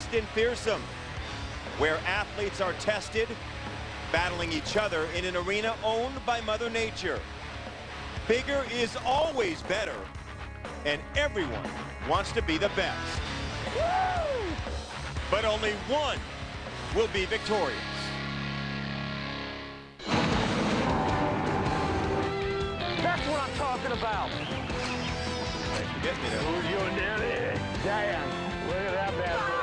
fast and fearsome, where athletes are tested, battling each other in an arena owned by Mother Nature. Bigger is always better, and everyone wants to be the best. Woo! But only one will be victorious. That's what I'm talking about. Thanks for getting me there. Who's going down there? Damn. Look at that bad boy.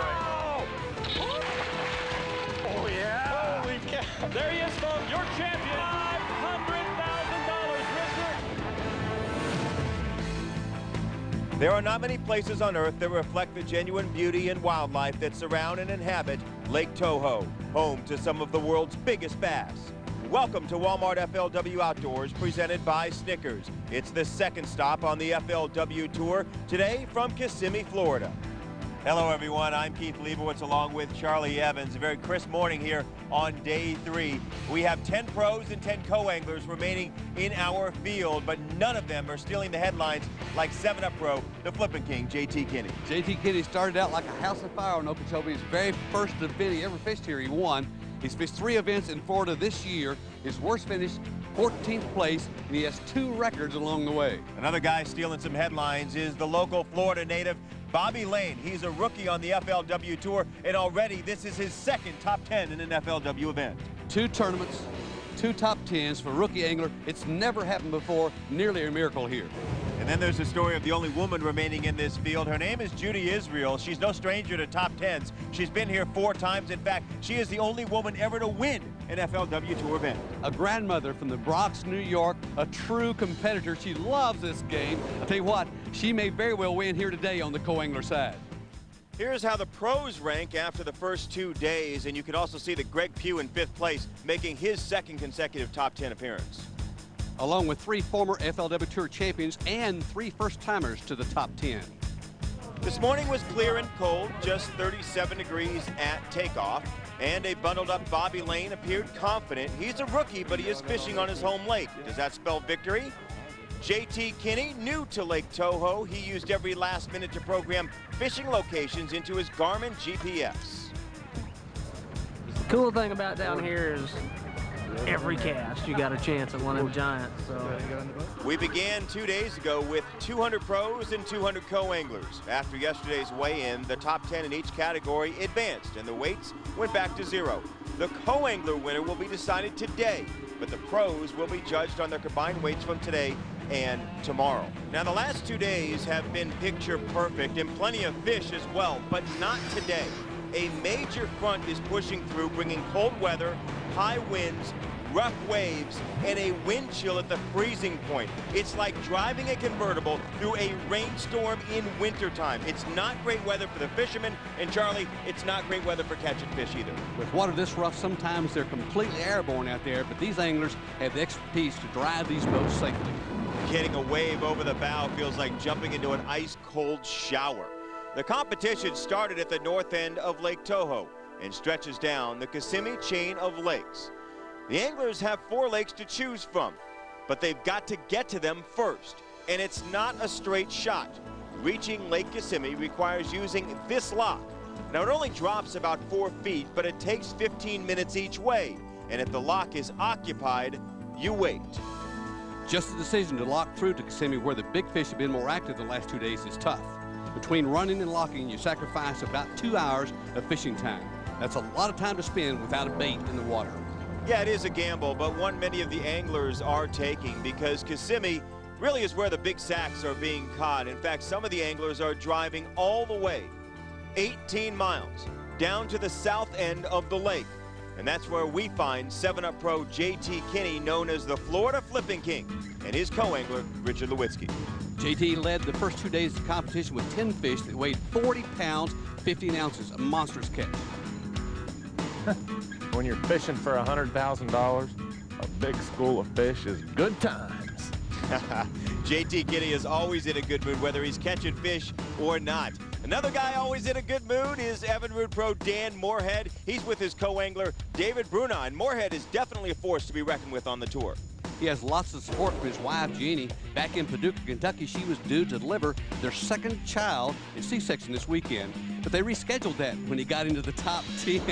Oh, yeah. Holy cow. There he is, folks, your champion. $500,000, Richard. There are not many places on Earth that reflect the genuine beauty and wildlife that surround and inhabit Lake Toho, home to some of the world's biggest bass. Welcome to Walmart FLW Outdoors, presented by Snickers. It's the second stop on the FLW Tour, today from Kissimmee, Florida. Hello, everyone. I'm Keith Leibowitz along with Charlie Evans. A very crisp morning here on day 3. We have 10 pros and 10 co-anglers remaining in our field, but none of them are stealing the headlines like 7-Up pro, the Flippin' King, JT Kinney. JT Kinney started out like a house of fire on Okeechobee. His very first event he ever fished here, he won. He's fished 3 events in Florida this year. His worst finish, 14th place, and he has 2 records along the way. Another guy stealing some headlines is the local Florida native, Bobby Lane. He's a rookie on the FLW Tour, and already this is his second top 10 in an FLW event. 2 tournaments, 2 top 10s for rookie angler. It's never happened before, nearly a miracle here. And then there's the story of the only woman remaining in this field. Her name is Judy Israel. She's no stranger to top 10s. She's been here 4 times. In fact, she is the only woman ever to win an FLW Tour event. A grandmother from the Bronx, New York, a true competitor. She loves this game. I'll tell you what, she may very well win here today on the co-angler side. Here's how the pros rank after the first 2 days, and you can also see that Greg Pugh in 5th place, making his 2nd consecutive top 10 appearance. Along with 3 former FLW Tour champions and 3 first-timers to the top 10. This morning was clear and cold, just 37 degrees at takeoff, and a bundled-up Bobby Lane appeared confident. He's a rookie, but he is fishing on his home lake. Does that spell victory? JT Kinney, new to Lake Toho. He used every last minute to program fishing locations into his Garmin GPS. The cool thing about down here is every cast you got a chance at one of them giants. So we began 2 days ago with 200 pros and 200 co-anglers. After yesterday's weigh-in, the top 10 in each category advanced and the weights went back to 0. The co-angler winner will be decided today, but the pros will be judged on their combined weights from today and tomorrow. Now, the last 2 days have been picture perfect and plenty of fish as well, but not today. A major front is pushing through, bringing cold weather, high winds, rough waves, and a wind chill at the freezing point. It's like driving a convertible through a rainstorm in wintertime. It's not great weather for the fishermen, and Charlie, it's not great weather for catching fish either. With water this rough, sometimes they're completely airborne out there, but these anglers have the expertise to drive these boats safely. Getting a wave over the bow feels like jumping into an ice-cold shower. The competition started at the north end of Lake Toho and stretches down the Kissimmee chain of lakes. The anglers have 4 lakes to choose from, but they've got to get to them first, and it's not a straight shot. Reaching Lake Kissimmee requires using this lock. Now, it only drops about 4 feet, but it takes 15 minutes each way, and if the lock is occupied, you wait. Just the decision to lock through to Kissimmee, where the big fish have been more active the last 2 days, is tough. Between running and locking, you sacrifice about 2 hours of fishing time. That's a lot of time to spend without a bait in the water. Yeah, it is a gamble, but one many of the anglers are taking, because Kissimmee really is where the big sacks are being caught. In fact, some of the anglers are driving all the way 18 miles down to the south end of the lake. And that's where we find 7-Up pro JT Kinney, known as the Florida Flipping King, and his co-angler, Richard Lewitzki. JT led the first 2 days of competition with 10 fish that weighed 40 pounds, 15 ounces, a monstrous catch. When you're fishing for $100,000, a big school of fish is good times. JT Kinney is always in a good mood, whether he's catching fish or not. Another guy always in a good mood is Evinrude pro Dan Moorhead. He's with his co-angler David Bruna, and Moorhead is definitely a force to be reckoned with on the tour. He has lots of support from his wife, Jeannie. Back in Paducah, Kentucky, she was due to deliver their second child in C-section this weekend, but they rescheduled that when he got into the top 10.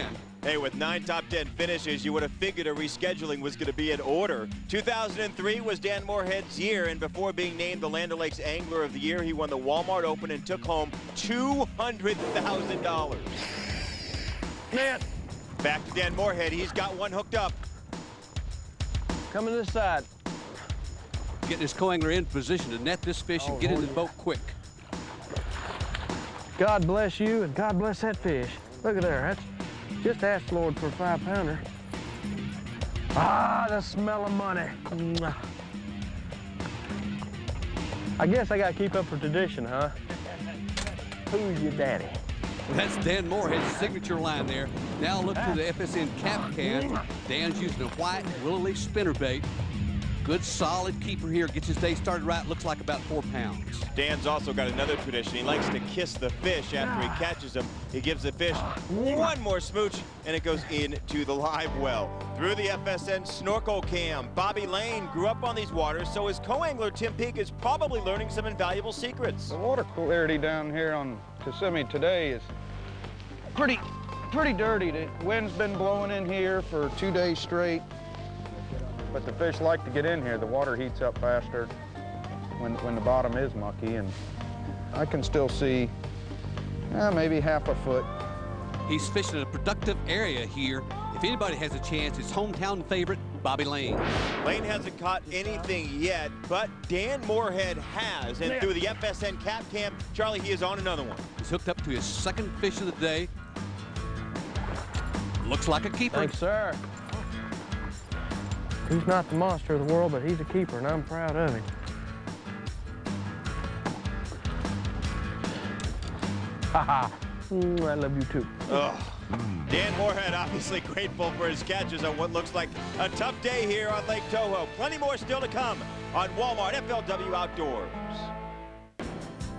Hey, with 9 top 10 finishes, you would have figured a rescheduling was going to be in order. 2003 was Dan Moorhead's year, and before being named the Land O'Lakes Angler of the Year, he won the Walmart Open and took home $200,000. Man, Back to Dan Moorhead. He's got one hooked up. coming this side. Getting his co-angler in position to net this fish and get in the boat quick. God bless you and God bless that fish. Look at there, that's just ask Lord for a 5-pounder. Ah, the smell of money. Mwah. I guess I gotta keep up with tradition, huh? Who's your daddy? That's Dan Moorhead's signature line there. Now look to the FSN cap can. Dan's using a white willow leaf spinnerbait. Good solid keeper here. Gets his day started right. Looks like about 4 pounds. Dan's also got another tradition. He likes to kiss the fish after he catches them. He gives the fish one more smooch, and it goes into the live well. Through the FSN snorkel cam, Bobby Lane grew up on these waters, so his co-angler Tim Peake is probably learning some invaluable secrets. The water clarity down here on Kissimmee today is pretty dirty. The wind's been blowing in here for 2 days straight. But the fish like to get in here. The water heats up faster when the bottom is mucky, and I can still see maybe half a foot. He's fishing a productive area here. If anybody has a chance, it's hometown favorite Bobby Lane. Lane hasn't caught anything yet, but Dan Moorhead has. And through the FSN cap cam, Charlie, he is on another one. He's hooked up to his second fish of the day. Looks like a keeper. Thanks, sir. He's not the monster of the world, but he's a keeper, and I'm proud of him. Haha. I love you too. Dan Moorhead obviously grateful for his catches on what looks like a tough day here on Lake Toho. Plenty more still to come on Walmart FLW Outdoors.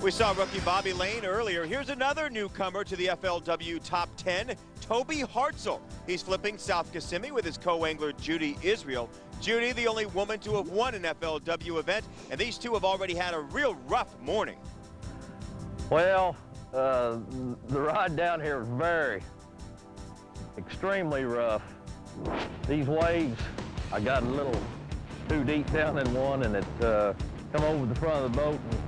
We saw rookie Bobby Lane earlier. Here's another newcomer to the FLW Top 10, Toby Hartzell. He's flipping South Kissimmee with his co-angler Judy Israel. Judy, the only woman to have won an FLW event, and these two have already had a real rough morning. Well, the ride down here is extremely rough. These waves, I got a little too deep down in one, and it come over the front of the boat and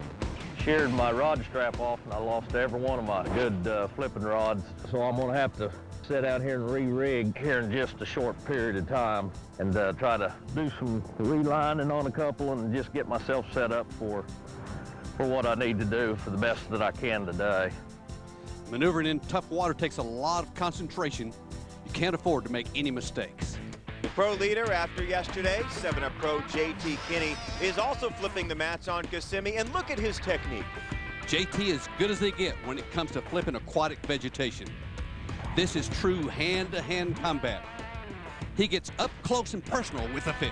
sheared my rod strap off, and I lost every one of my good flipping rods. So I'm gonna have to sit out here and re-rig here in just a short period of time and try to do some relining on a couple and just get myself set up for what I need to do for the best that I can today. Maneuvering in tough water takes a lot of concentration. You can't afford to make any mistakes. Pro leader after yesterday, 7-up pro JT Kinney, is also flipping the mats on Kissimmee, and look at his technique. JT is good as they get when it comes to flipping aquatic vegetation. This is true hand-to-hand combat. He gets up close and personal with the fish.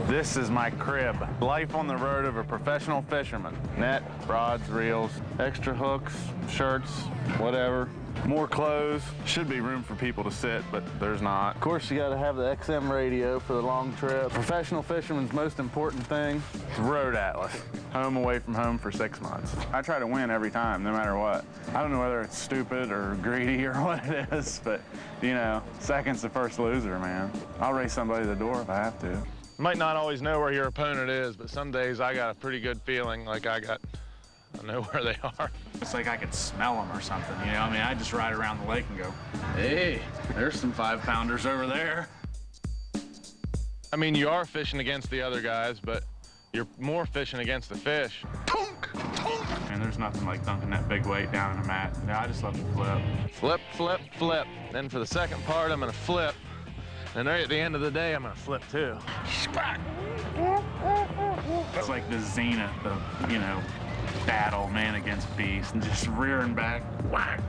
This is my crib. Life on the road of a professional fisherman. Net, rods, reels, extra hooks, shirts, whatever. More clothes. Should be room for people to sit, but there's not. Of course, you gotta have the XM radio for the long trip. Professional fisherman's most important thing is Road Atlas. Home away from home for 6 months. I try to win every time, no matter what. I don't know whether it's stupid or greedy or what it is, but, you know, second's the first loser, man. I'll race somebody to the door if I have to. You might not always know where your opponent is, but some days I got a pretty good feeling like I know where they are. It's like I could smell them or something, you know? I mean, I just ride around the lake and go, hey, there's some 5-pounders over there. I mean, you are fishing against the other guys, but you're more fishing against the fish. Tunk, tunk. And there's nothing like dunking that big weight down in a mat. Yeah, I just love to flip. Flip, flip, flip. Then for the second part, I'm gonna flip. And right at the end of the day, I'm gonna flip too. It's like the zenith of, you know, battle, man against beast, and just rearing back. Whack.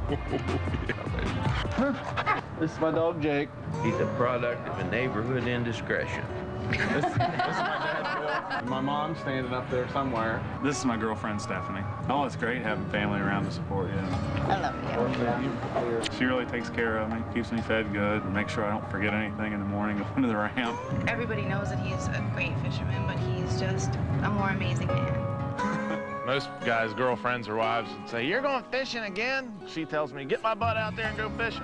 This is my dog, Jake. He's a product of a neighborhood indiscretion. This is my dad's boy. My mom's standing up there somewhere. This is my girlfriend, Stephanie. Oh, it's great having family around to support you. I love you. She really takes care of me, keeps me fed good, and makes sure I don't forget anything in the morning going to the ramp. Everybody knows that he's a great fisherman, but he's just a more amazing man. Most guys' girlfriends or wives would say, "You're going fishing again?" She tells me, "Get my butt out there and go fishing."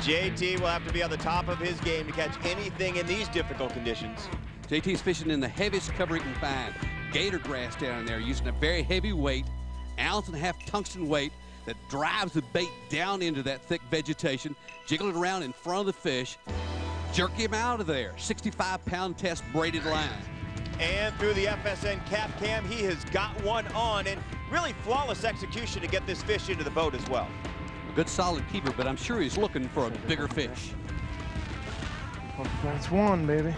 JT will have to be on the top of his game to catch anything in these difficult conditions. JT's fishing in the heaviest cover he can find. Gator grass down there, using a very heavy weight, 1.5 ounce tungsten weight that drives the bait down into that thick vegetation, jiggle it around in front of the fish, jerk him out of there. 65-pound test braided line. And through the FSN cap cam, he has got one on, and really flawless execution to get this fish into the boat as well. A good solid keeper, but I'm sure he's looking for a bigger fish. That's one, baby.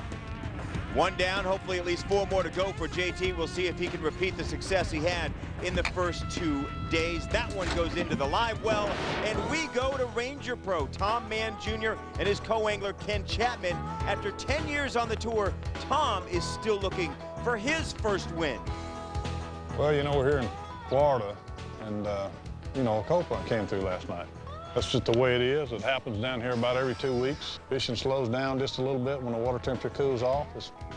One down, hopefully at least 4 more to go for JT. We'll see if he can repeat the success he had in the first 2 days. That one goes into the live well, and we go to Ranger Pro Tom Mann Jr. and his co-angler Ken Chapman. After 10 years on the tour, Tom is still looking for his first win. Well, you know, we're here in Florida, and you know, a cold front came through last night. That's just the way it is. It happens down here about every 2 weeks. Fishing slows down just a little bit when the water temperature cools off.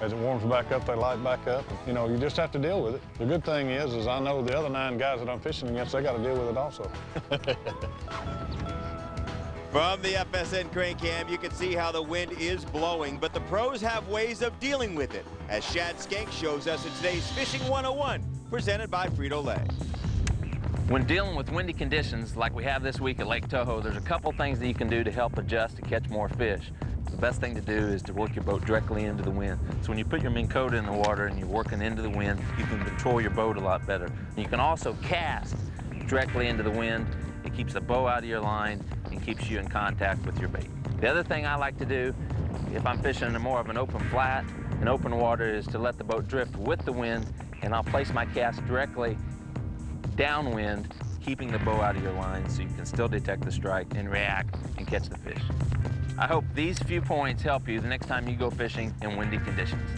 As it warms back up, they light back up. You know, you just have to deal with it. The good thing is I know the other 9 guys that I'm fishing against, they got to deal with it also. From the FSN crane cam, you can see how the wind is blowing, but the pros have ways of dealing with it, as Shad Skank shows us in today's Fishing 101, presented by Frito-Lay. When dealing with windy conditions like we have this week at Lake Toho, there's a couple things that you can do to help adjust to catch more fish. The best thing to do is to work your boat directly into the wind. So when you put your Minn Kota in the water and you're working into the wind, you can control your boat a lot better. And you can also cast directly into the wind. It keeps the bow out of your line and keeps you in contact with your bait. The other thing I like to do, if I'm fishing in more of an open flat, an open water, is to let the boat drift with the wind, and I'll place my cast directly downwind, keeping the bow out of your line so you can still detect the strike and react and catch the fish. I hope these few points help you the next time you go fishing in windy conditions.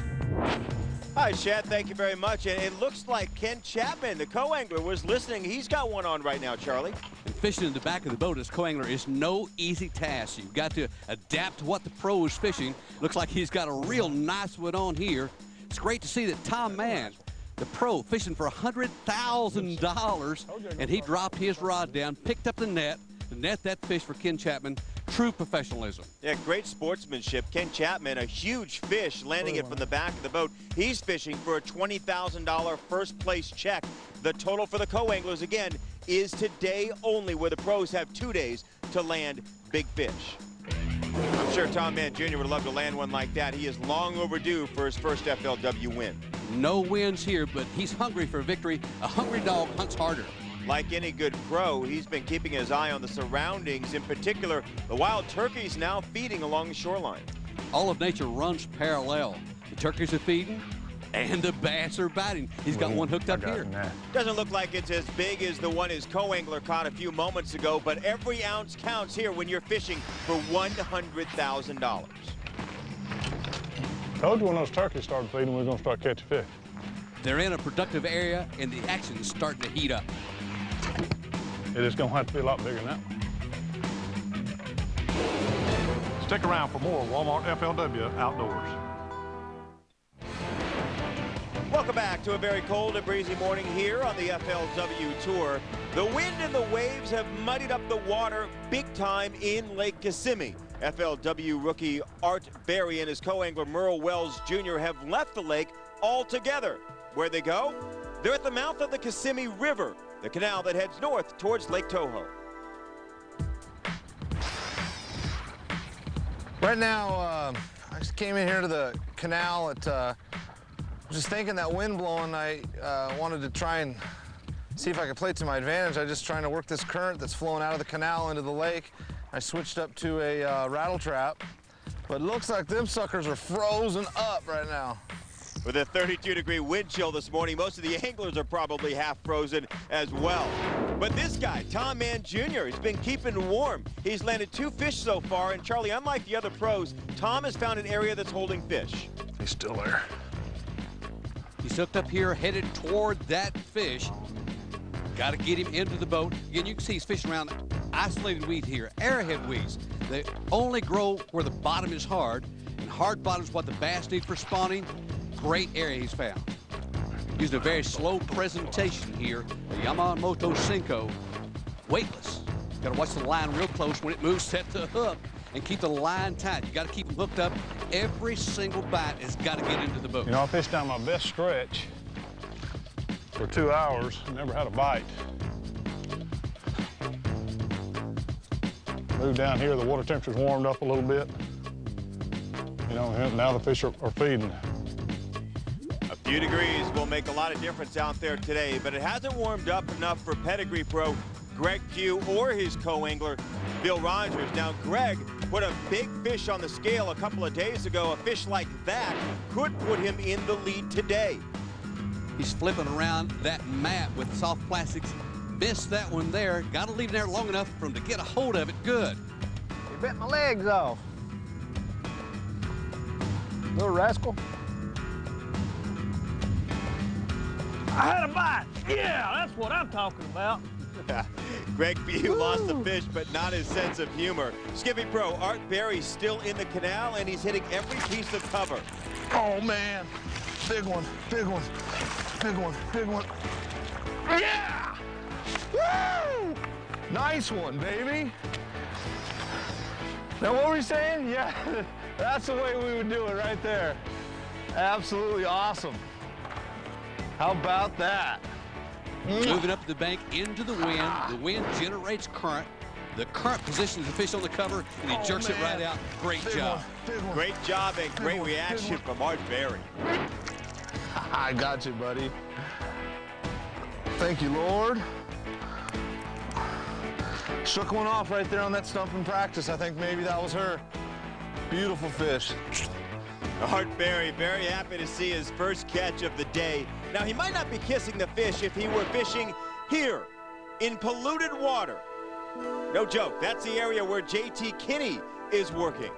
Hi, Shad, thank you very much. And it looks like Ken Chapman, the co-angler, was listening. He's got one on right now, Charlie. And fishing in the back of the boat as co-angler is no easy task. You've got to adapt to what the pro is fishing. Looks like he's got a real nice one on here. It's great to see that Tom Mann, the pro, fishing for $100,000, and he dropped his rod down, picked up the net that fish for Ken Chapman. True professionalism. Yeah, great sportsmanship. Ken Chapman, a huge fish, landing it from the back of the boat. He's fishing for a $20,000 first place check. The total for the co-anglers, again, is today only, where the pros have 2 days to land big fish. I'm sure Tom Mann Jr. would love to land one like that. He is long overdue for his first FLW win. No wins here, but he's hungry for victory. A hungry dog hunts harder. Like any good pro, he's been keeping his eye on the surroundings. In particular, the wild turkeys now feeding along the shoreline. All of nature runs parallel. The turkeys are feeding, and the bass are biting. He's got one hooked up here. Doesn't look like it's as big as the one his co-angler caught a few moments ago, but every ounce counts here when you're fishing for $100,000. Told you when those turkeys started feeding, we were going to start catching fish. They're in a productive area, and the action's starting to heat up. It is going to have to be a lot bigger than that one. Stick around for more Walmart FLW Outdoors. Welcome back to a very cold and breezy morning here on the FLW Tour. The wind and the waves have muddied up the water big time in Lake Kissimmee. FLW rookie Art Berry and his co-angler Merle Wells Jr. have left the lake altogether. Where'd they go? They're at the mouth of the Kissimmee River, the canal that heads north towards Lake Toho. Right now, I just came in here to the canal at just thinking that wind blowing, I wanted to try and see if I could play to my advantage. I just trying to work this current that's flowing out of the canal into the lake. I switched up to a rattle trap, but it looks like them suckers are frozen up right now. With a 32-degree wind chill this morning, most of the anglers are probably half frozen as well. But this guy, Tom Mann Jr., has been keeping warm. He's landed 2 fish so far, and Charlie, unlike the other pros, Tom has found an area that's holding fish. He's still there. He's hooked up here, headed toward that fish. Got to get him into the boat. Again, you can see he's fishing around isolated weed here, arrowhead weeds. They only grow where the bottom is hard, and hard bottom is what the bass need for spawning. Great area he's found. Using a very slow presentation here, a Yamamoto Cinco, weightless. Got to watch the line real close when it moves, set the hook, and keep the line tight. You got to keep them hooked up. Every single bite has got to get into the boat. You know, I fished down my best stretch for 2 hours, never had a bite. Moved down here, the water temperature's warmed up a little bit. You know, now the fish are feeding. A few degrees will make a lot of difference out there today, but it hasn't warmed up enough for pedigree pro Greg Pugh or his co-angler, Bill Rogers. Now, Greg put a big fish on the scale a couple of days ago. A fish like that could put him in the lead today. He's flipping around that mat with soft plastics. Missed that one there. Got to leave it there long enough for him to get a hold of it good. You bit my legs off. Little rascal. I had a bite. Yeah, that's what I'm talking about. Greg Pugh lost the fish, but not his sense of humor. Skippy Pro Art Berry's still in the canal, and he's hitting every piece of cover. Oh, man. Big one, big one, big one, big one. Yeah! Woo! Nice one, baby. Now, what were you saying? Yeah, that's the way we would do it right there. Absolutely awesome. How about that? Moving up the bank into the wind. The wind generates current. The current positions the fish on the cover, and he jerks it right out. Great job. Great job and great reaction from Art Berry. I got you, buddy. Thank you, Lord. Shook one off right there on that stump in practice. I think maybe that was her. Beautiful fish. Art Berry, very happy to see his first catch of the day. Now, he might not be kissing the fish if he were fishing here in polluted water. No joke, that's the area where JT Kinney is working.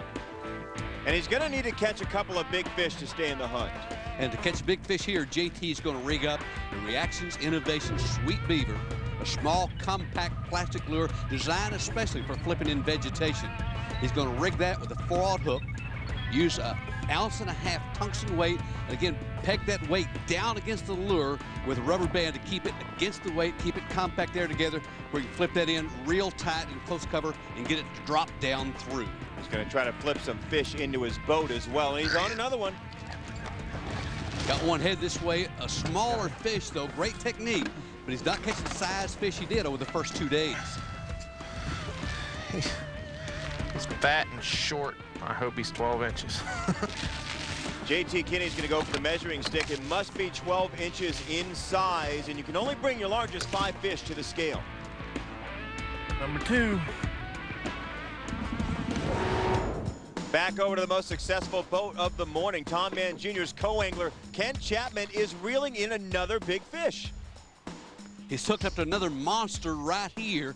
And he's gonna need to catch a couple of big fish to stay in the hunt. And to catch big fish here, JT is going to rig up the Reactions Innovation Sweet Beaver, a small, compact plastic lure designed especially for flipping in vegetation. He's going to rig that with a 4/0 hook, use an 1.5 ounce tungsten weight, and again, peg that weight down against the lure with a rubber band to keep it against the weight, keep it compact there together, where you can flip that in real tight in close cover and get it to drop down through. He's going to try to flip some fish into his boat as well, and he's on another one. Got one head this way, a smaller fish though, great technique, but he's not catching the size fish he did over the first 2 days. He's fat and short. I hope he's 12 inches. JT Kinney's going to go for the measuring stick. It must be 12 inches in size, and you can only bring your largest 5 fish to the scale. Number 2. Back over to the most successful boat of the morning. Tom Mann Jr.'s co-angler, Ken Chapman, is reeling in another big fish. He's hooked up to another monster right here.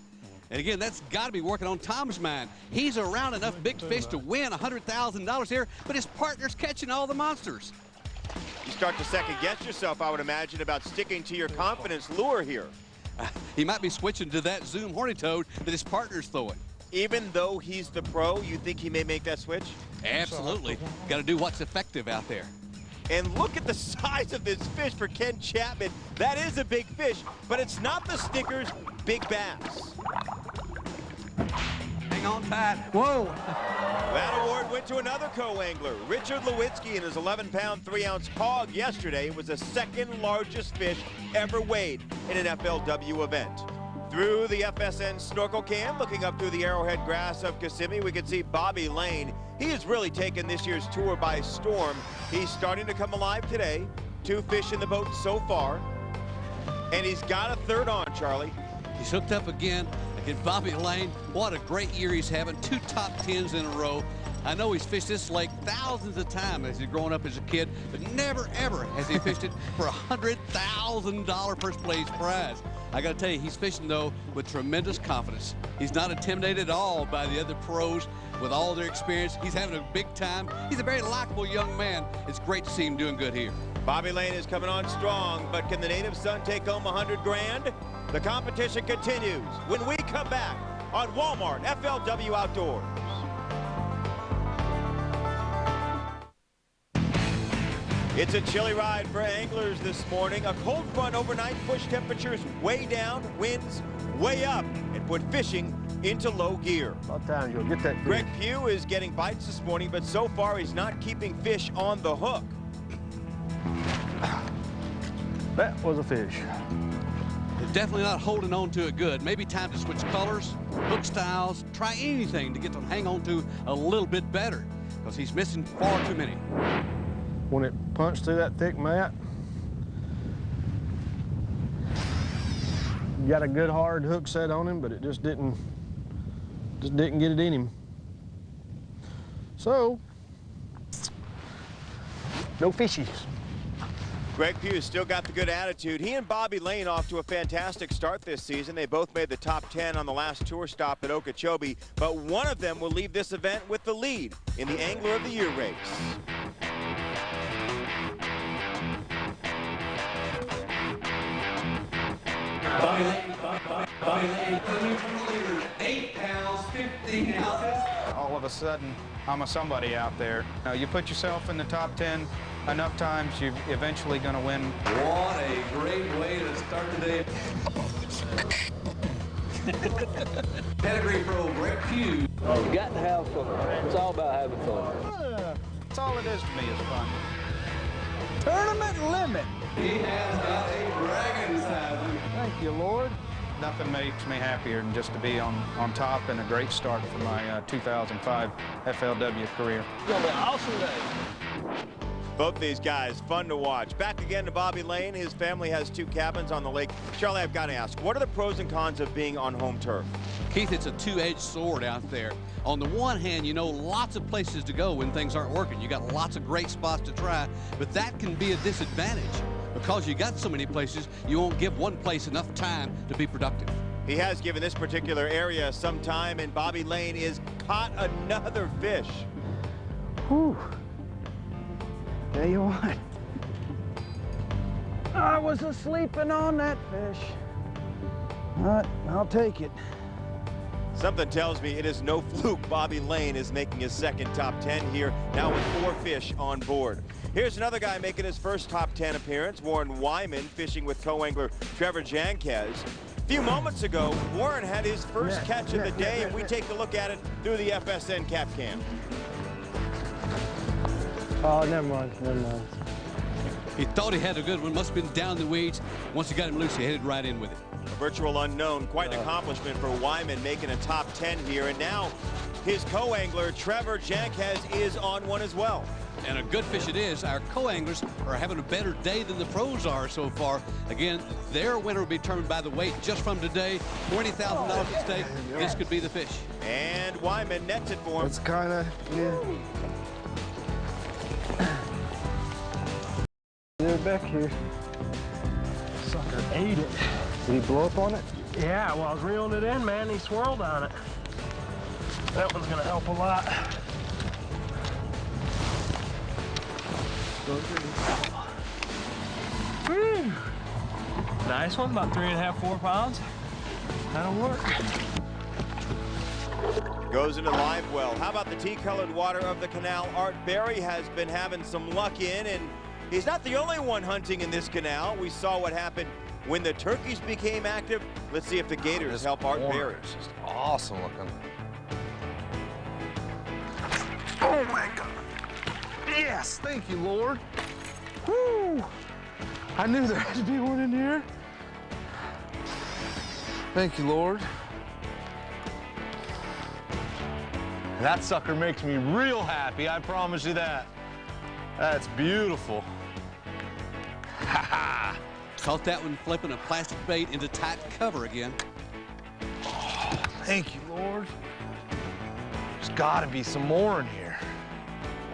And again, that's got to be working on Tom's mind. He's around enough big fish to win $100,000 here, but his partner's catching all the monsters. You start to second guess yourself, I would imagine, about sticking to your confidence lure here. He might be switching to that Zoom horny toad that his partner's throwing. Even though he's the pro, you think he may make that switch? Absolutely. Got to do what's effective out there. And look at the size of this fish for Ken Chapman. That is a big fish, but it's not the Snickers big bass. Hang on tight. Whoa. That award went to another co-angler, Richard Lewitsky, and his 11-pound, 3-ounce hog yesterday was the second largest fish ever weighed in an FLW event. Through the FSN snorkel cam, looking up through the arrowhead grass of Kissimmee, we can see Bobby Lane. He has really taken this year's tour by storm. He's starting to come alive today. 2 fish in the boat so far. And he's got a third on, Charlie. He's hooked up again. Again, Bobby Lane, what a great year he's having. 2 top 10s in a row. I know he's fished this lake thousands of times as he's grown up as a kid, but never, ever has he fished it for a $100,000 first place prize. I got to tell you, he's fishing, though, with tremendous confidence. He's not intimidated at all by the other pros with all their experience. He's having a big time. He's a very likable young man. It's great to see him doing good here. Bobby Lane is coming on strong, but can the native son take home $100 grand? The competition continues when we come back on Walmart FLW Outdoors. It's a chilly ride for anglers this morning. A cold front overnight pushed temperatures way down, winds way up, and put fishing into low gear. About time you'll get that fish. Greg Pugh is getting bites this morning, but so far he's not keeping fish on the hook. That was a fish. They're definitely not holding on to it good. Maybe time to switch colors, hook styles, try anything to get them to hang on to a little bit better, because he's missing far too many. When it punched through that thick mat, got a good hard hook set on him, but it just didn't get it in him. So, no fishies. Greg Pugh still got the good attitude. He and Bobby Lane off to a fantastic start this season. They both made the top 10 on the last tour stop at Okeechobee, but one of them will leave this event with the lead in the Angler of the Year race. Bobby Lane, 8 pounds, 15 ounces. All of a sudden, I'm a somebody out there. You put yourself in the top 10 enough times, you're eventually going to win. What a great way to start the day. Pedigree pro Greg Pugh. You got to have fun. It's all about having fun. That's all it is to me is fun. Tournament limit. He has got a dragon size. Thank you, Lord. Nothing makes me happier than just to be on top and a great start for my 2005 FLW career. It's going to be an awesome day. Both these guys, fun to watch. Back again to Bobby Lane. His family has 2 cabins on the lake. Charlie, I've got to ask, what are the pros and cons of being on home turf? Keith, it's a two-edged sword out there. On the one hand, you know, lots of places to go when things aren't working. You got lots of great spots to try, but that can be a disadvantage. Because you got so many places, you won't give one place enough time to be productive. He has given this particular area some time, and Bobby Lane is caught another fish. Whew. Tell you what, I was sleeping on that fish. I'll take it. Something tells me it is no fluke. Bobby Lane is making his second top 10 here, now with 4 fish on board. Here's another guy making his first top 10 appearance, Warren Wyman, fishing with co-angler Trevor Jankes. A few moments ago, Warren had his first catch of the day, and we take a look at it through the FSN cap cam. Oh, never mind. He thought he had a good one, must have been down the weeds. Once he got him loose, he headed right in with it. A virtual unknown, quite an accomplishment for Wyman making a top 10 here, and now his co-angler Trevor Jankes is on one as well. And a good fish it is. Our co-anglers are having a better day than the pros are so far. Again, their winner will be determined by the weight just from today. $20,000 at stake. This could be the fish. And Wyman nets it for him. It's kind of, yeah. They're back here. Sucker ate it. Did he blow up on it? Yeah, well, I was reeling it in, man. He swirled on it. That one's going to help a lot. Woo. Nice one, about 3.5, 4 pounds. That'll work. Goes into live well. How about the tea-colored water of the canal? Art Berry has been having some luck in, and he's not the only one hunting in this canal. We saw what happened when the turkeys became active. Let's see if the gators help Art Berry. It's just awesome looking. Oh my God. Yes, thank you, Lord. Woo. I knew there had to be one in here. Thank you, Lord. That sucker makes me real happy, I promise you that. That's beautiful. Ha ha! Caught that one flipping a plastic bait into tight cover again. Oh, thank you, Lord. There's gotta be some more in here.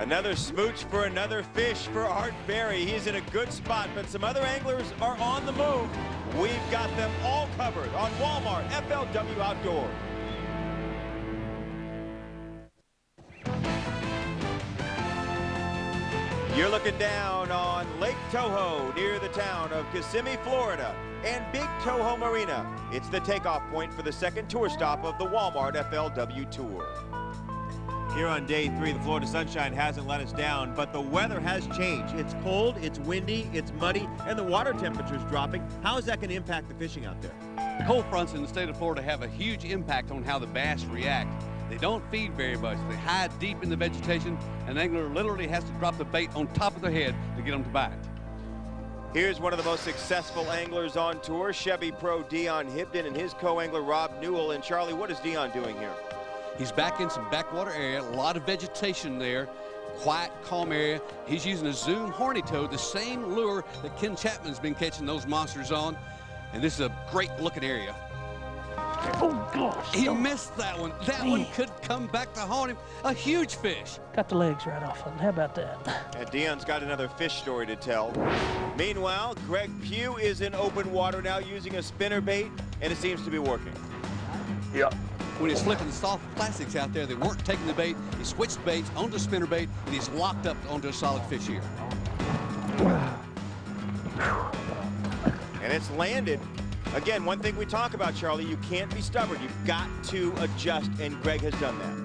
Another smooch for another fish for Art Berry. He's in a good spot, but some other anglers are on the move. We've got them all covered on Walmart FLW Outdoor. You're looking down on Lake Toho near the town of Kissimmee, Florida, and Big Toho Marina. It's the takeoff point for the second tour stop of the Walmart FLW Tour. Here on day 3, the Florida sunshine hasn't let us down, but the weather has changed. It's cold, it's windy, it's muddy, and the water temperature's dropping. How is that going to impact the fishing out there? The cold fronts in the state of Florida have a huge impact on how the bass react. They don't feed very much. They hide deep in the vegetation. An angler literally has to drop the bait on top of their head to get them to bite. Here's one of the most successful anglers on tour, Chevy Pro Dion Hibden and his co-angler Rob Newell. And Charlie, what is Dion doing here? He's back in some backwater area, a lot of vegetation there, quiet, calm area. He's using a Zoom horny toad, the same lure that Ken Chapman's been catching those monsters on. And this is a great looking area. Oh, gosh. He missed that one. That one could come back to haunt him. A huge fish. Got the legs right off of him. How about that? And Dion's got another fish story to tell. Meanwhile, Greg Pugh is in open water now using a spinner bait, and it seems to be working. Yep. When he's flipping the soft plastics out there, they weren't taking the bait. He switched baits onto spinner bait, and he's locked up onto a solid fish here. And it's landed. Again, one thing we talk about, Charlie, you can't be stubborn. You've got to adjust, and Greg has done that.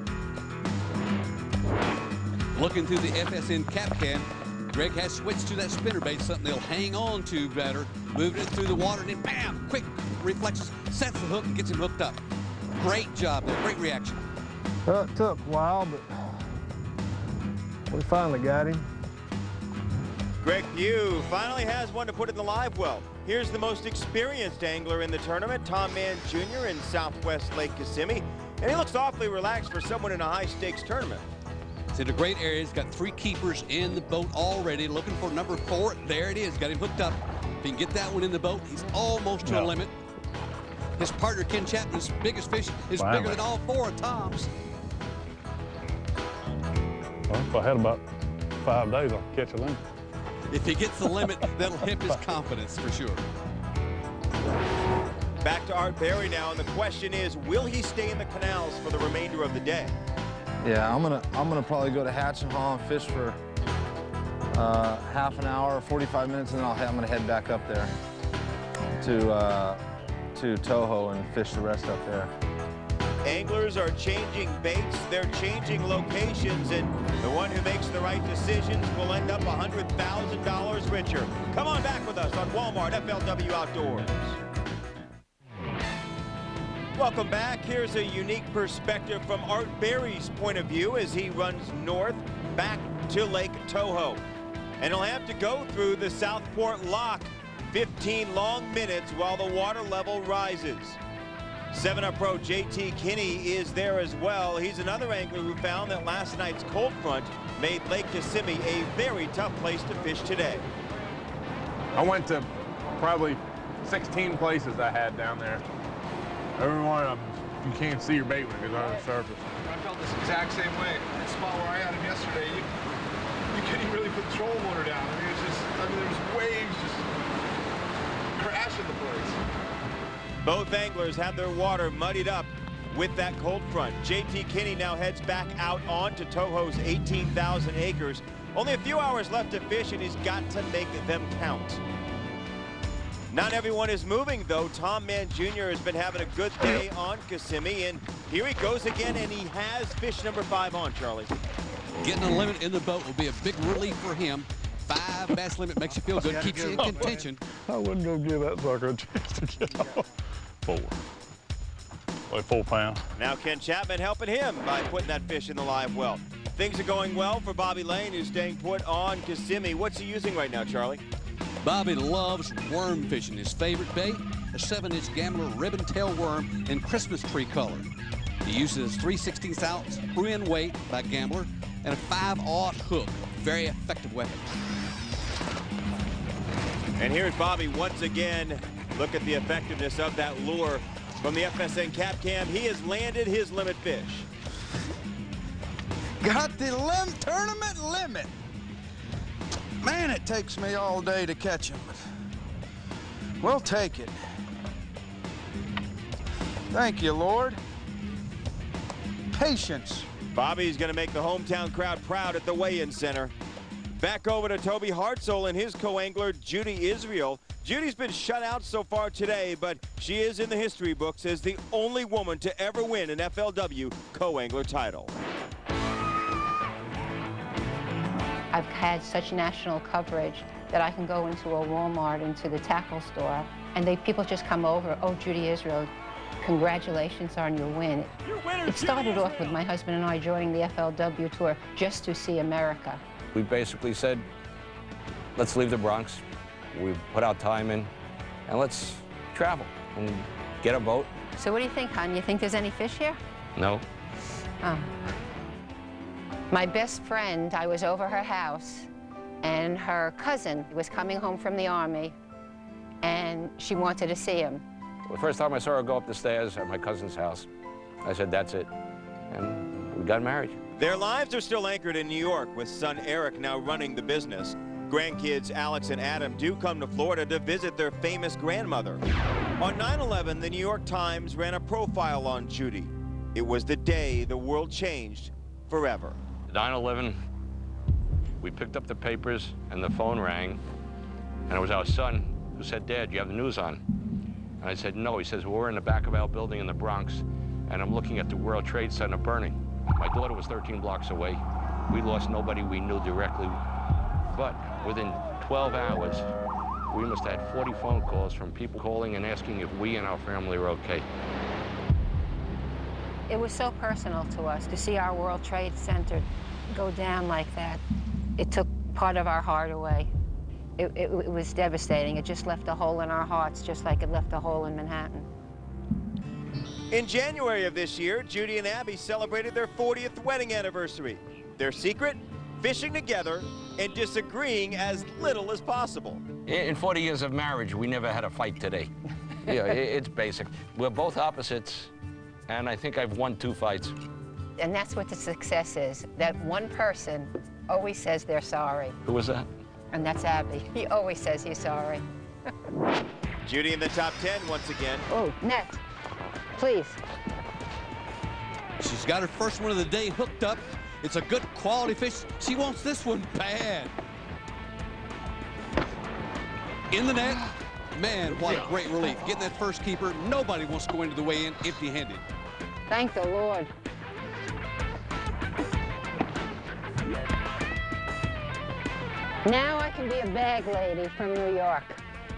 Looking through the FSN cap can, Greg has switched to that spinner bait, something they'll hang on to better, moving it through the water, and then bam, quick reflexes, sets the hook and gets him hooked up. Great job there, great reaction. Well, it took a while, but we finally got him. Greg Pugh finally has one to put in the live well. Here's the most experienced angler in the tournament, Tom Mann Jr. in Southwest Lake Kissimmee. And he looks awfully relaxed for someone in a high-stakes tournament. It's in a great area. He's got 3 keepers in the boat already, looking for number 4. There it is, got him hooked up. If he can get that one in the boat, he's almost to a limit. His partner, Ken Chapman's biggest fish is bigger than all 4 of Tom's. Well, if I had about 5 days, I could catch a limit. If he gets the limit, that'll hip his confidence for sure. Back to Art Berry now, and the question is, will he stay in the canals for the remainder of the day? Yeah, I'm gonna probably go to Hatch and Haul and fish for half an hour, 45 minutes, and then I'm gonna head back up there to Toho and fish the rest up there. Anglers are changing baits, they're changing locations, and the one who makes the right decisions will end up $100,000 richer. Come on back with us on Walmart FLW Outdoors. Welcome back. Here's a unique perspective from Art Berry's point of view as he runs north back to Lake Toho. And he'll have to go through the Southport Lock, 15 long minutes while the water level rises. 7-up pro JT Kinney is there as well. He's another angler who found that last night's cold front made Lake Kissimmee a very tough place to fish today. I went to probably 16 places I had down there. Every one of them, you can't see your bait when it goes under the surface. I felt this exact same way. The spot where I had him yesterday, you couldn't even really put troll motor down. I mean, there was waves just crashing the place. Both anglers have their water muddied up with that cold front. JT Kinney now heads back out onto Toho's 18,000 acres. Only a few hours left to fish, and he's got to make them count. Not everyone is moving, though. Tom Mann Jr. has been having a good day on Kissimmee, and here he goes again, and he has fish number 5 on, Charlie. Getting a limit in the boat will be a big relief for him. 5 bass limit makes you feel good, keeps you in contention. I wouldn't go give that sucker a chance to get off. 4. Like 4 pounds. Now Ken Chapman helping him by putting that fish in the live well. Things are going well for Bobby Lane, who's staying put on Kissimmee. What's he using right now, Charlie? Bobby loves worm fishing. His favorite bait, a 7-inch Gambler ribbon tail worm in Christmas tree color. He uses 3/16 ounce screw-in weight by Gambler and a 5/0 hook. Very effective weapon. And here's Bobby once again. Look at the effectiveness of that lure from the FSN cap cam. He has landed his limit fish. Got the tournament limit. Man, it takes me all day to catch them, but we'll take it. Thank you, Lord. Patience. Bobby's going to make the hometown crowd proud at the weigh-in center. Back over to Toby Hartzell and his co-angler, Judy Israel. Judy's been shut out so far today, but she is in the history books as the only woman to ever win an FLW co-angler title. I've had such national coverage that I can go into a Walmart, into the tackle store, and people just come over, oh, Judy Israel, congratulations on your win. It started off with my husband and I joining the FLW Tour just to see America. We basically said, let's leave the Bronx. We put our time in, and let's travel and get a boat. So what do you think, hon? You think there's any fish here? No. Oh. My best friend, I was over her house, and her cousin was coming home from the Army, and she wanted to see him. The first time I saw her go up the stairs at my cousin's house, I said, that's it. And we got married. Their lives are still anchored in New York, with son Eric now running the business. Grandkids Alex and Adam do come to Florida to visit their famous grandmother. On 9/11, the New York Times ran a profile on Judy. It was the day the world changed forever. 9/11, we picked up the papers and the phone rang, and it was our son who said, Dad, you have the news on? And I said, no. He says, well, we're in the back of our building in the Bronx, and I'm looking at the World Trade Center burning. My daughter was 13 blocks away. We lost nobody we knew directly, but within 12 hours, we must have had 40 phone calls from people calling and asking if we and our family were okay. It was so personal to us to see our World Trade Center go down like that. It took part of our heart away. It was devastating. It just left a hole in our hearts, just like it left a hole in Manhattan. In January of this year, Judy and Abby celebrated their 40th wedding anniversary. Their secret? Fishing together and disagreeing as little as possible. In 40 years of marriage, we never had a fight today. Yeah, it's basic. We're both opposites, and I think I've won 2 fights. And that's what the success is, that one person always says they're sorry. Who was that? And that's Abby. He always says he's sorry. Judy in the top 10 once again. Oh, net, please. She's got her first one of the day hooked up. It's a good quality fish. She wants this one bad. In the net. Man, what a great relief. Getting that first keeper. Nobody wants to go into the weigh-in empty-handed. Thank the Lord. Now I can be a bag lady from New York,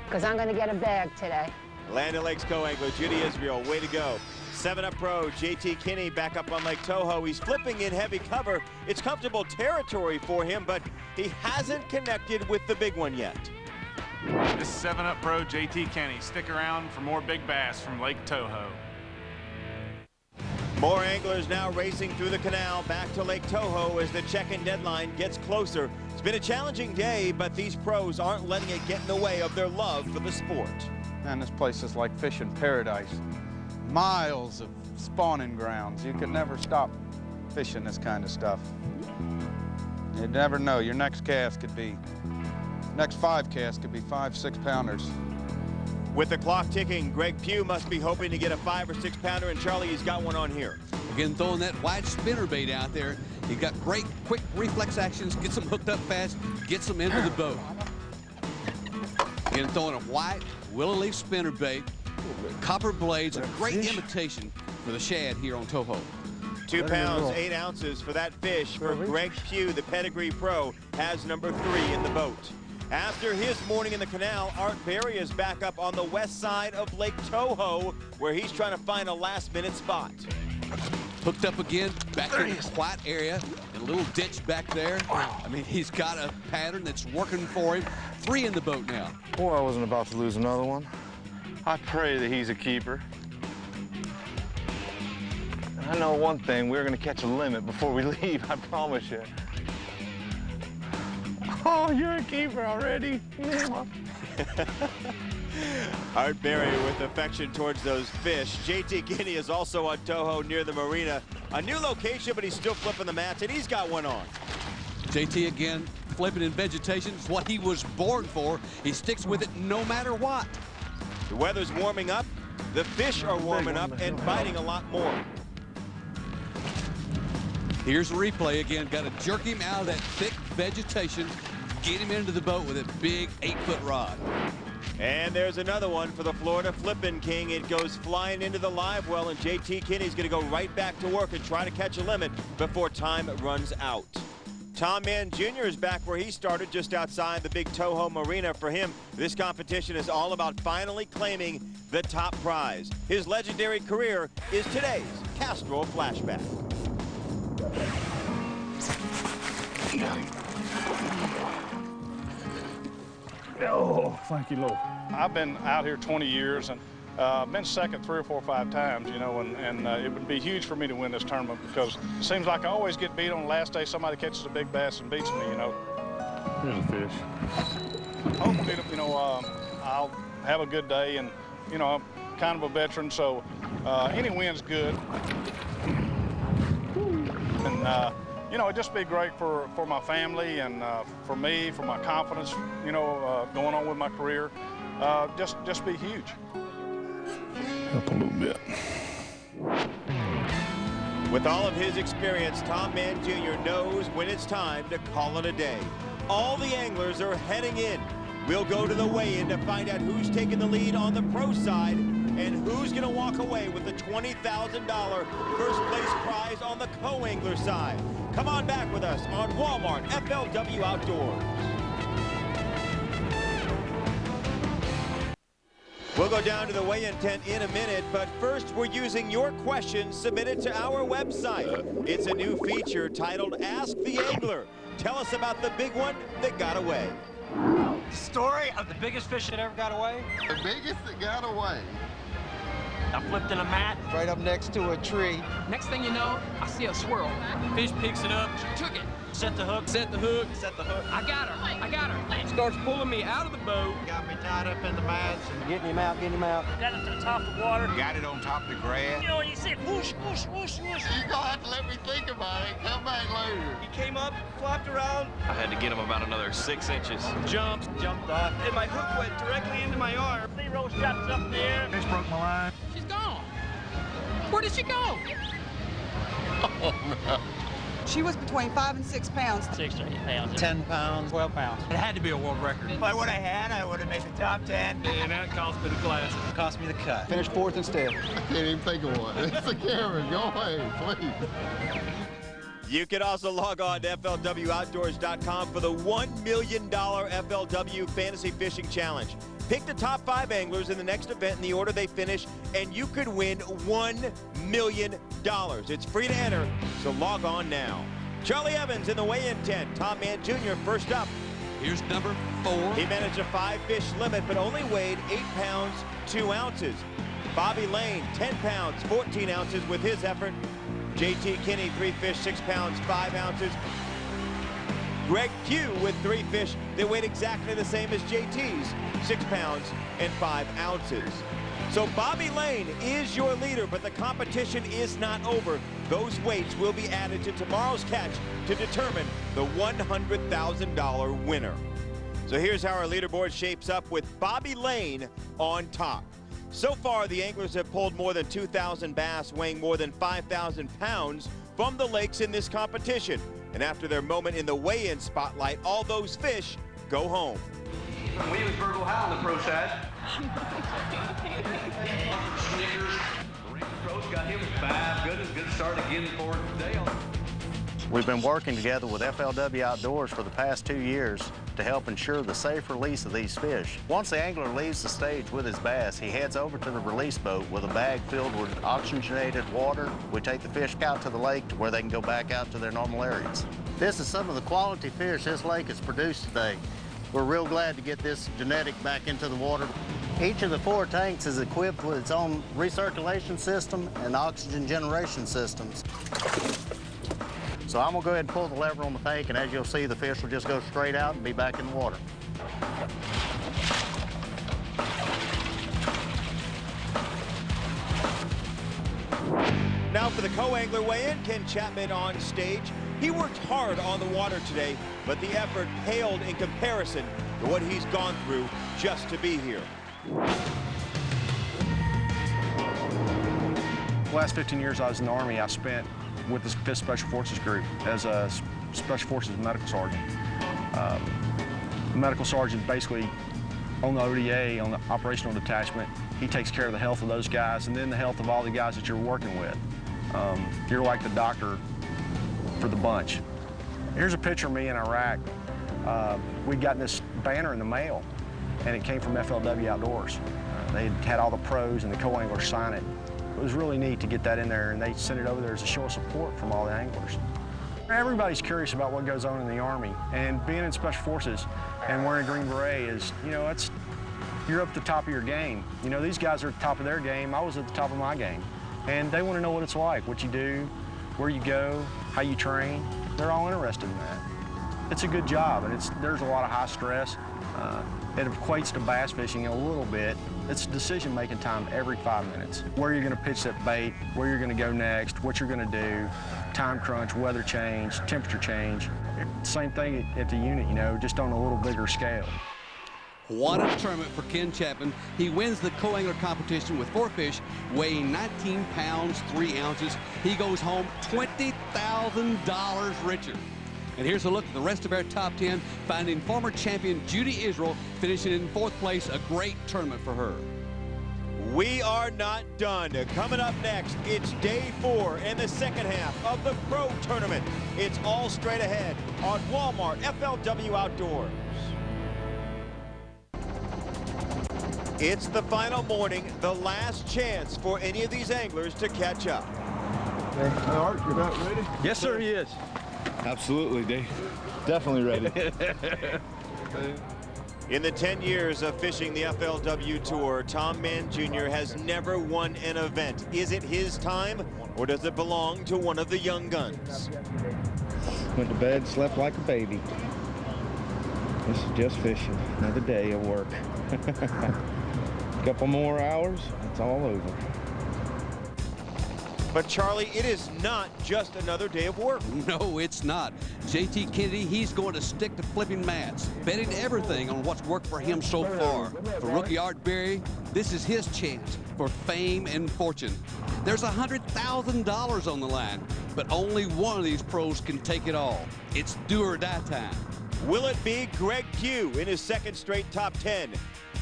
because I'm going to get a bag today. Land O'Lakes co-angler Judy Israel, way to go. 7-Up pro JT Kinney back up on Lake Toho. He's flipping in heavy cover. It's comfortable territory for him, but he hasn't connected with the big one yet. This is 7-Up pro JT Kinney. Stick around for more big bass from Lake Toho. More anglers now racing through the canal back to Lake Toho as the check-in deadline gets closer. It's been a challenging day, but these pros aren't letting it get in the way of their love for the sport. Man, this place is like fishing paradise. Miles of spawning grounds. You could never stop fishing this kind of stuff. You never know. Your next cast could be, next 5 casts could be 5 6-pounders. With the clock ticking, Greg Pugh must be hoping to get a 5 or 6-pounder, and Charlie, he's got one on here. Again, throwing that wide spinner bait out there. He got great, quick reflex actions, gets them hooked up fast, gets them into the boat. Again, throwing a white willow leaf spinner bait, copper blades, a great imitation for the shad here on Toho. 2 pounds, 8 ounces for that fish for Greg Pugh, the pedigree pro, has number 3 in the boat. After his morning in the canal, Art Berry is back up on the west side of Lake Toho, where he's trying to find a last-minute spot. Hooked up again, back in the quiet area, in a little ditch back there. I mean, he's got a pattern that's working for him. 3 in the boat now. Boy, I wasn't about to lose another one. I pray that he's a keeper. And I know one thing, we're gonna catch a limit before we leave, I promise you. Oh, you're a keeper already. Art Berry with affection towards those fish. JT Kinney is also on Toho near the marina. A new location, but he's still flipping the mats, and he's got one on. JT again, flipping in vegetation. It's what he was born for. He sticks with it no matter what. The weather's warming up. The fish are warming up and biting a lot more. Here's the replay again. Got to jerk him out of that thick vegetation, get him into the boat with a big 8-foot rod. And there's another one for the Florida Flippin' King. It goes flying into the live well, and JT Kinney's going to go right back to work and try to catch a limit before time runs out. Tom Mann Jr. is back where he started, just outside the big Toho Marina. For him, this competition is all about finally claiming the top prize. His legendary career is today's Castrol Flashback. Oh, thank you, Lord. I've been out here 20 years and been second 3 or 4 or 5 times, you know, and it would be huge for me to win this tournament because it seems like I always get beat on the last day. Somebody catches a big bass and beats me, you know. Here's a fish. Hopefully, you know, I'll have a good day, and, you know, I'm kind of a veteran, so any win's good. And, you know, it'd just be great for my family and for me, for my confidence, you know, going on with my career. Just be huge. Up a little bit. With all of his experience, Tom Mann Jr. knows when it's time to call it a day. All the anglers are heading in. We'll go to the weigh-in to find out who's taking the lead on the pro side and who's going to walk away with the $20,000 first place prize on the co-angler side. Come on back with us on Walmart FLW Outdoors. We'll go down to the weigh-in tent in a minute, but first we're using your questions submitted to our website. It's a new feature titled Ask the Angler. Tell us about the big one that got away. Story of the biggest fish that ever got away? The biggest that got away. I flipped in a mat. Right up next to a tree. Next thing you know, I see a swirl. Fish picks it up, took it. Set the hook. Set the hook. Set the hook. I got her. Starts pulling me out of the boat. Got me tied up in the mats and Getting him out. got it to the top of the water. Got it on top of the grass. You know, you said whoosh, whoosh, whoosh, whoosh. You're gonna have to let me think about it. Come back later. He came up, flopped around. I had to get him about another 6 inches. Jumped off, and my hook went directly into my arm. 3 straps up in the air. Fish broke my line. She's gone. Where did she go? Oh, no. She was between 5 and 6 pounds. 6 to 8 pounds. 10 pounds. 12 pounds. It had to be a world record. If I would have had, I would have made the top 10. And that cost me the class. It cost me the cut. Finished 4th instead. I can't even think of one. It's the camera. Go away, please. You can also log on to FLWOutdoors.com for the $1 million FLW Fantasy Fishing Challenge. Pick the top 5 anglers in the next event in the order they finish, and you could win $1 million. It's free to enter, so log on now. Charlie Evans in the weigh-in tent. Tom Mann Jr. first up. Here's number 4. He managed a 5-fish limit, but only weighed 8 pounds, 2 ounces. Bobby Lane, 10 pounds, 14 ounces with his effort. JT Kinney, 3 fish, 6 pounds, 5 ounces. Greg Pugh with 3 fish that weighed exactly the same as JT's, 6 pounds and 5 ounces. So Bobby Lane is your leader, but the competition is not over. Those weights will be added to tomorrow's catch to determine the $100,000 winner. So here's how our leaderboard shapes up with Bobby Lane on top. So far, the anglers have pulled more than 2,000 bass weighing more than 5,000 pounds from the lakes in this competition. And after their moment in the weigh-in spotlight, all those fish go home. Williamsburg, Ohio on the pro side. Snickers. Pros got him 5. Good start again for Dale. We've been working together with FLW Outdoors for the past 2 years to help ensure the safe release of these fish. Once the angler leaves the stage with his bass, he heads over to the release boat with a bag filled with oxygenated water. We take the fish out to the lake to where they can go back out to their normal areas. This is some of the quality fish this lake has produced today. We're real glad to get this genetic back into the water. Each of the 4 tanks is equipped with its own recirculation system and oxygen generation systems. So I'm gonna go ahead and pull the lever on the tank, and as you'll see, the fish will just go straight out and be back in the water. Now Now for the co-angler weigh-in, Ken Chapman on stage. He worked hard on the water today, but the effort paled in comparison to what he's gone through just to be here. The last 15 years I was in the Army, I spent with the 5th Special Forces Group as a Special Forces medical sergeant. Medical sergeant basically on the ODA, on the operational detachment, he takes care of the health of those guys and then the health of all the guys that you're working with. You're like the doctor for the bunch. Here's a picture of me in Iraq. We'd gotten this banner in the mail, and it came from FLW Outdoors. They had all the pros and the co-anglers sign it. It was really neat to get that in there, and they sent it over there as a show of support from all the anglers. Everybody's curious about what goes on in the Army, and being in Special Forces and wearing a green beret is, you know, you're up at the top of your game. You know, these guys are at the top of their game. I was at the top of my game. And they want to know what it's like, what you do, where you go, how you train. They're all interested in that. It's a good job, and there's a lot of high stress. It equates to bass fishing a little bit. It's decision-making time every 5 minutes. Where you're going to pitch that bait, where you're going to go next, what you're going to do, time crunch, weather change, temperature change. Same thing at the unit, you know, just on a little bigger scale. What a tournament for Ken Chapman. He wins the co-angler competition with 4 fish weighing 19 pounds, 3 ounces. He goes home $20,000 richer. And here's a look at the rest of our top 10, finding former champion Judy Israel finishing in 4th place, a great tournament for her. We are not done. Coming up next, it's day 4 and the second half of the Pro Tournament. It's all straight ahead on Walmart FLW Outdoors. It's the final morning, the last chance for any of these anglers to catch up. Art, you're about ready? Yes, sir, he is. Absolutely, Dave. Definitely ready. In the 10 years of fishing the FLW Tour, Tom Mann Jr. has never won an event. Is it his time, or does it belong to one of the young guns? Went to bed, slept like a baby. This is just fishing. Another day of work. Couple more hours, it's all over. But Charlie, it is not just another day of work. No, it's not. JT Kennedy, he's going to stick to flipping mats, betting everything on what's worked for him so far. For rookie Art Berry, this is his chance for fame and fortune. There's $100,000 on the line, but only one of these pros can take it all. It's do or die time. Will it be Greg Pugh in his 2nd straight top 10?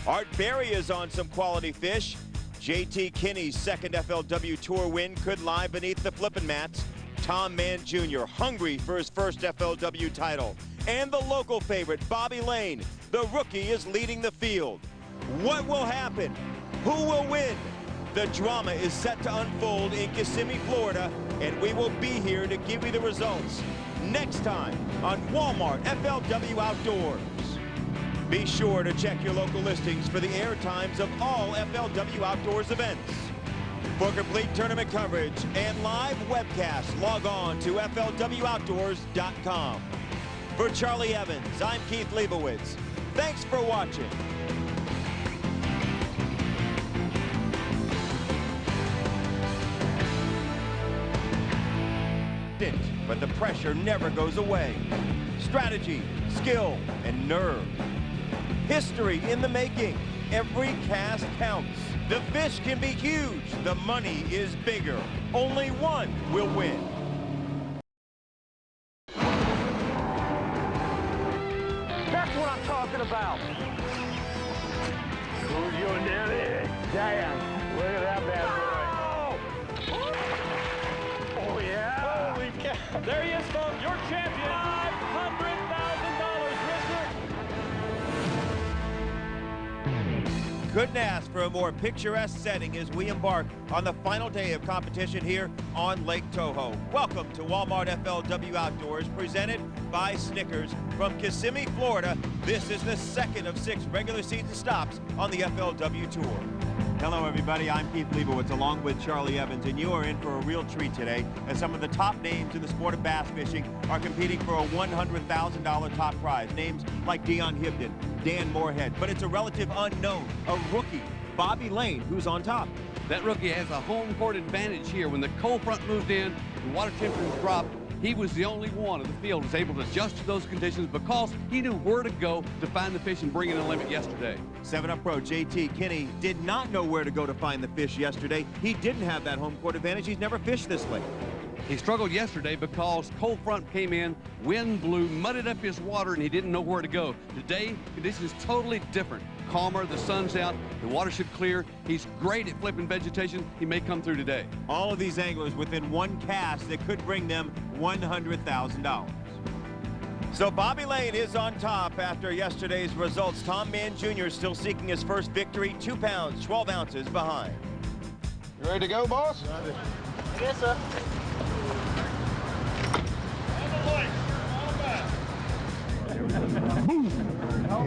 Art Berry is on some quality fish. JT Kinney's 2nd FLW Tour win could lie beneath the flippin' mats. Tom Mann Jr. hungry for his 1st FLW title. And the local favorite, Bobby Lane, the rookie, is leading the field. What will happen? Who will win? The drama is set to unfold in Kissimmee, Florida, and we will be here to give you the results next time on Walmart FLW Outdoors. Be sure to check your local listings for the air times of all FLW Outdoors events. For complete tournament coverage and live webcasts, log on to FLWOutdoors.com. For Charlie Evans, I'm Keith Leibowitz. Thanks for watching. But the pressure never goes away. Strategy, skill, and nerve. History in the making. Every cast counts. The fish can be huge. The money is bigger. Only one will win. That's what I'm talking about. Who's going down there? Damn. Look at that bad boy. Oh, yeah. Holy cow. There he is, folks. Your champion. Couldn't ask for a more picturesque setting as we embark on the final day of competition here on Lake Toho. Welcome to Walmart FLW Outdoors, presented by Snickers from Kissimmee, Florida. This is the 2nd of 6 regular season stops on the FLW Tour. Hello, everybody. I'm Keith Leibowitz along with Charlie Evans, and you are in for a real treat today as some of the top names in the sport of bass fishing are competing for a $100,000 top prize. Names like Dion Hibden, Dan Moorhead, but it's a relative unknown, a rookie, Bobby Lane, who's on top. That rookie has a home court advantage here. When the cold front moved in, the water temperatures dropped, he was the only one of the field who was able to adjust to those conditions because he knew where to go to find the fish and bring in the limit yesterday. 7-Up pro JT Kinney did not know where to go to find the fish yesterday. He didn't have that home court advantage. He's never fished this lake. He struggled yesterday because cold front came in, wind blew, mudded up his water, and he didn't know where to go. Today, conditions totally different. Calmer, the sun's out, the water should clear. He's great at flipping vegetation. He may come through today. All of these anglers within one cast that could bring them $100,000. So Bobby Lane is on top after yesterday's results. Tom Mann Jr. still seeking his first victory, 2 pounds, 12 ounces behind. You ready to go, boss? Yes, sir.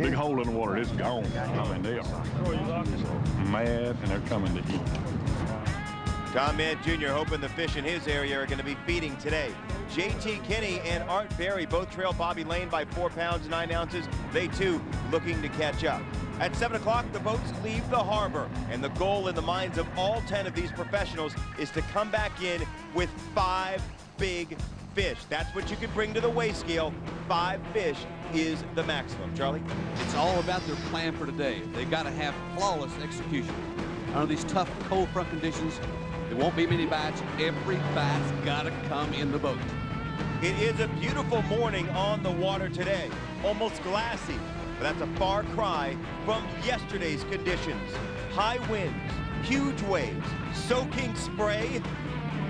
Big hole in the water, it's gone. I mean, they are mad and they're coming to eat. Tom Mann Jr. hoping the fish in his area are going to be feeding today. JT Kinney and Art Berry both trail Bobby Lane by 4 pounds, 9 ounces. They too looking to catch up. At 7 o'clock, the boats leave the harbor, and the goal in the minds of all 10 of these professionals is to come back in with 5 big fish. That's what you could bring to the weigh scale. 5 fish is the maximum. Charlie? It's all about their plan for today. They got to have flawless execution. Under these tough cold front conditions, there won't be many bites. Every bite's got to come in the boat. It is a beautiful morning on the water today. Almost glassy, but that's a far cry from yesterday's conditions. High winds, huge waves, soaking spray,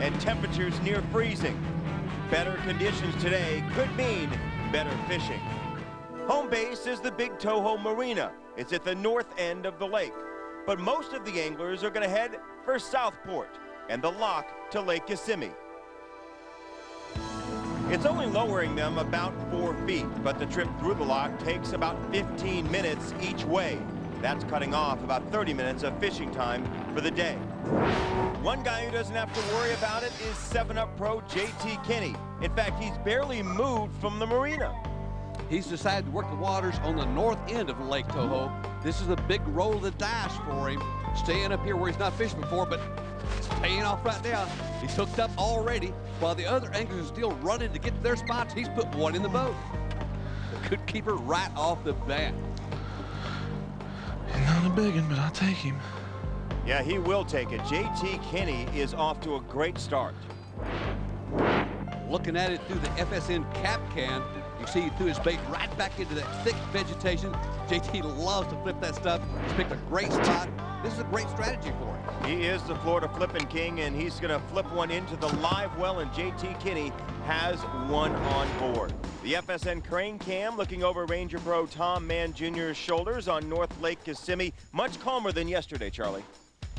and temperatures near freezing. Better conditions today could mean better fishing. Home base is the Big Toho Marina. It's at the north end of the lake. But most of the anglers are going to head for Southport and the lock to Lake Kissimmee. It's only lowering them about 4 feet, but the trip through the lock takes about 15 minutes each way. That's cutting off about 30 minutes of fishing time for the day. One guy who doesn't have to worry about it is 7-Up pro JT Kinney. In fact, he's barely moved from the marina. He's decided to work the waters on the north end of Lake Toho. This is a big roll of the dice for him, staying up here where he's not fished before, but it's paying off right now. He's hooked up already. While the other anglers are still running to get to their spots, he's put one in the boat. Good keeper right off the bat. He's not a big one, but I'll take him. Yeah, he will take it. JT Kinney is off to a great start. Looking at it through the FSN cap can, you see he threw his bait right back into that thick vegetation. JT loves to flip that stuff. He's picked a great spot. This is a great strategy for him. He is the Florida flipping king, and he's going to flip one into the live well, and JT Kinney has one on board. The FSN crane cam looking over Ranger Pro Tom Mann Jr.'s shoulders on North Lake Kissimmee. Much calmer than yesterday, Charlie.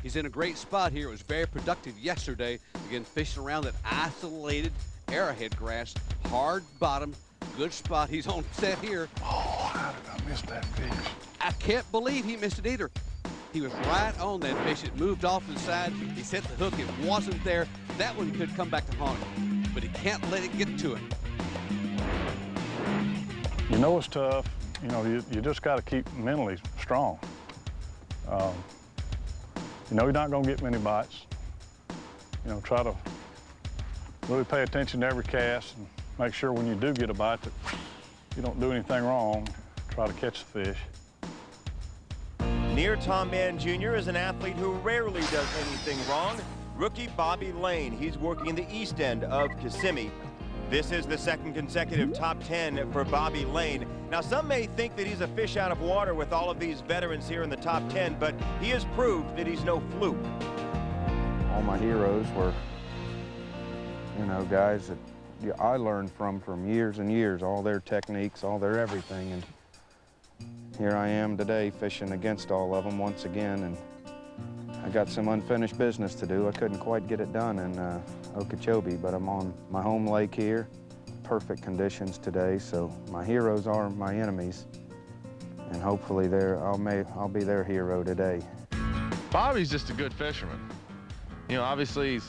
He's in a great spot here. It was very productive yesterday. Again, fishing around that isolated arrowhead grass, hard bottom, good spot. He's on set here. Oh, how did I miss that fish? I can't believe he missed it either. He was right on that fish. It moved off to the side. He set the hook. It wasn't there. That one could come back to haunt him, but he can't let it get to him. You know it's tough. You know, you just got to keep mentally strong. You know you're not going to get many bites. You know, try to really pay attention to every cast and make sure when you do get a bite that you don't do anything wrong. Try to catch the fish. Near Tom Mann Jr. is an athlete who rarely does anything wrong. Rookie Bobby Lane. He's working in the east end of Kissimmee. This is the second consecutive top 10 for Bobby Lane. Now, some may think that he's a fish out of water with all of these veterans here in the top 10, but he has proved that he's no fluke. All my heroes were, you know, guys that I learned from years and years, all their techniques, all their everything. And here I am today fishing against all of them once again, and I got some unfinished business to do. I couldn't quite get it done in Okeechobee, but I'm on my home lake here. Perfect conditions today, so my heroes are my enemies, and hopefully I'll be their hero today. Bobby's just a good fisherman. You know, obviously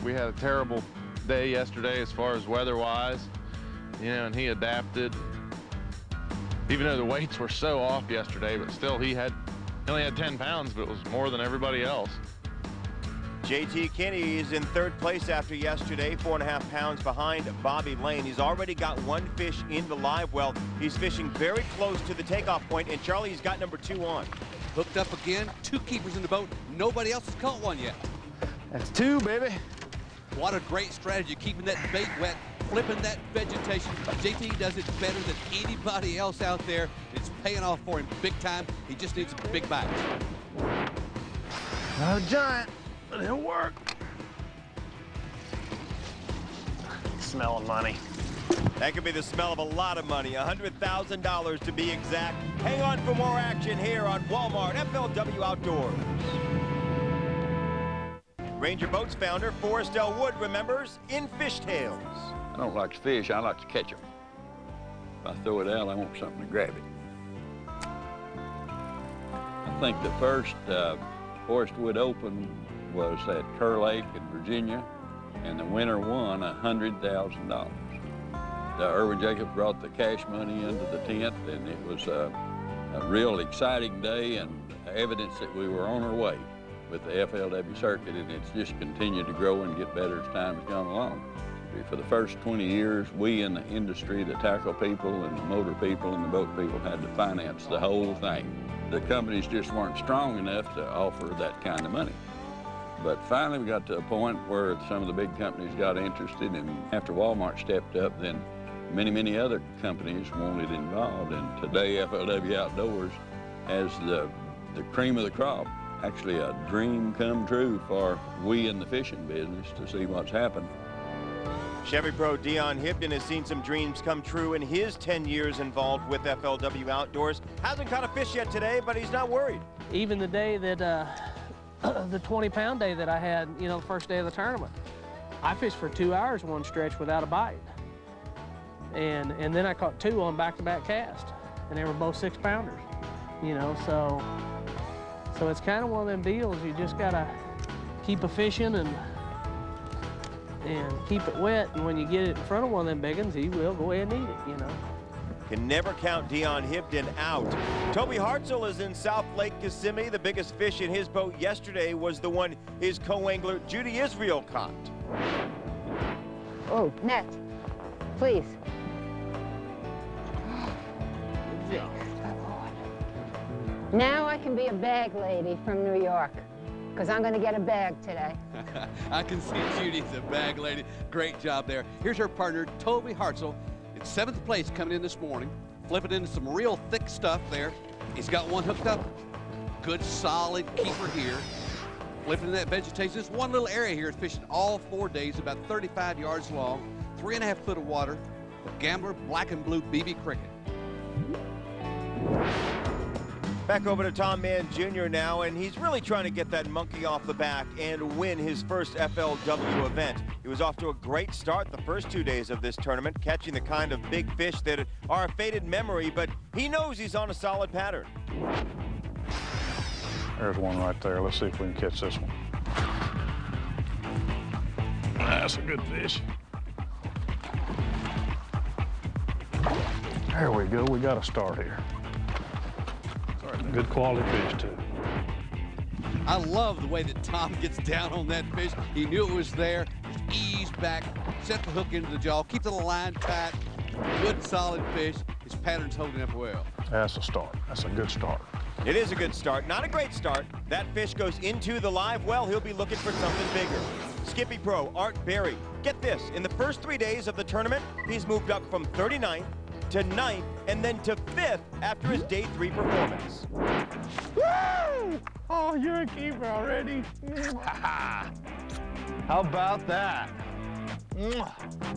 we had a terrible day yesterday as far as weather-wise, you know, and he adapted. Even though the weights were so off yesterday, but still he only had 10 pounds, but it was more than everybody else. JT Kinney is in third place after yesterday, 4.5 pounds behind Bobby Lane. He's already got one fish in the live well. He's fishing very close to the takeoff point, and Charlie's got number 2 on. Hooked up again, 2 keepers in the boat. Nobody else has caught one yet. That's 2, baby. What a great strategy, keeping that bait wet, flipping that vegetation. JT does it better than anybody else out there. It's paying off for him big time. He just needs a big bite. Not a giant, but it'll work. Smelling money. That could be the smell of a lot of money, $100,000 to be exact. Hang on for more action here on Walmart FLW Outdoors. Ranger Boats founder Forrest L. Wood remembers in Fish Tales. I don't like to fish, I like to catch them. If I throw it out, I want something to grab it. I think the first Forrest Wood Open was at Kerr Lake in Virginia, and the winner won $100,000. Irwin Jacobs brought the cash money into the tent, and it was a real exciting day and evidence that we were on our way with the FLW circuit, and it's just continued to grow and get better as time has gone along. For the first 20 years, we in the industry, the tackle people and the motor people and the boat people, had to finance the whole thing. The companies just weren't strong enough to offer that kind of money. But finally we got to a point where some of the big companies got interested, and after Walmart stepped up, then many other companies wanted involved, and today FLW Outdoors has the cream of the crop. Actually a dream come true for we in the fishing business to see what's happened. Chevy Pro Dion Hibden has seen some dreams come true in his 10 years involved with FLW Outdoors. Hasn't caught a fish yet today, but he's not worried. Even the day that, the 20-pound day that I had, you know, the first day of the tournament, I fished for 2 hours one stretch without a bite. And then I caught 2 on back-to-back cast, and they were both 6-pounders, you know, so it's kind of one of them deals. You just gotta keep a-fishing and keep it wet, and when you get it in front of one of them big ones, he will go ahead and eat it, you know. Can never count Dion Hibden out. Toby Hartzell is in South Lake Kissimmee. The biggest fish in his boat yesterday was the one his co-angler Judy Israel caught. Oh, net, please. Now I can be a bag lady from New York, because I'm going to get a bag today. I can see Judy's a bag lady. Great job there. Here's her partner, Toby Hartzell, in 7th place coming in this morning, flipping into some real thick stuff there. He's got one hooked up. Good, solid keeper here. Flipping in that vegetation. This one little area here is fishing all 4 days, about 35 yards long, 3.5 foot of water. Gambler black and blue BB cricket. Back over to Tom Mann Jr. now, and he's really trying to get that monkey off the back and win his first FLW event. He was off to a great start the first 2 days of this tournament, catching the kind of big fish that are a faded memory, but he knows he's on a solid pattern. There's one right there. Let's see if we can catch this one. That's a good fish. There we go. We got a start here. Good quality fish, too. I love the way that Tom gets down on that fish. He knew it was there. Just eased back, set the hook into the jaw, keep the line tight. Good, solid fish. His pattern's holding up well. That's a start. That's a good start. It is a good start, not a great start. That fish goes into the live well. He'll be looking for something bigger. Skippy Pro Art Berry. Get this, in the first 3 days of the tournament, he's moved up from 39th to 9th, and then to 5th after his day 3 performance. Woo! Oh, you're a keeper already. How about that?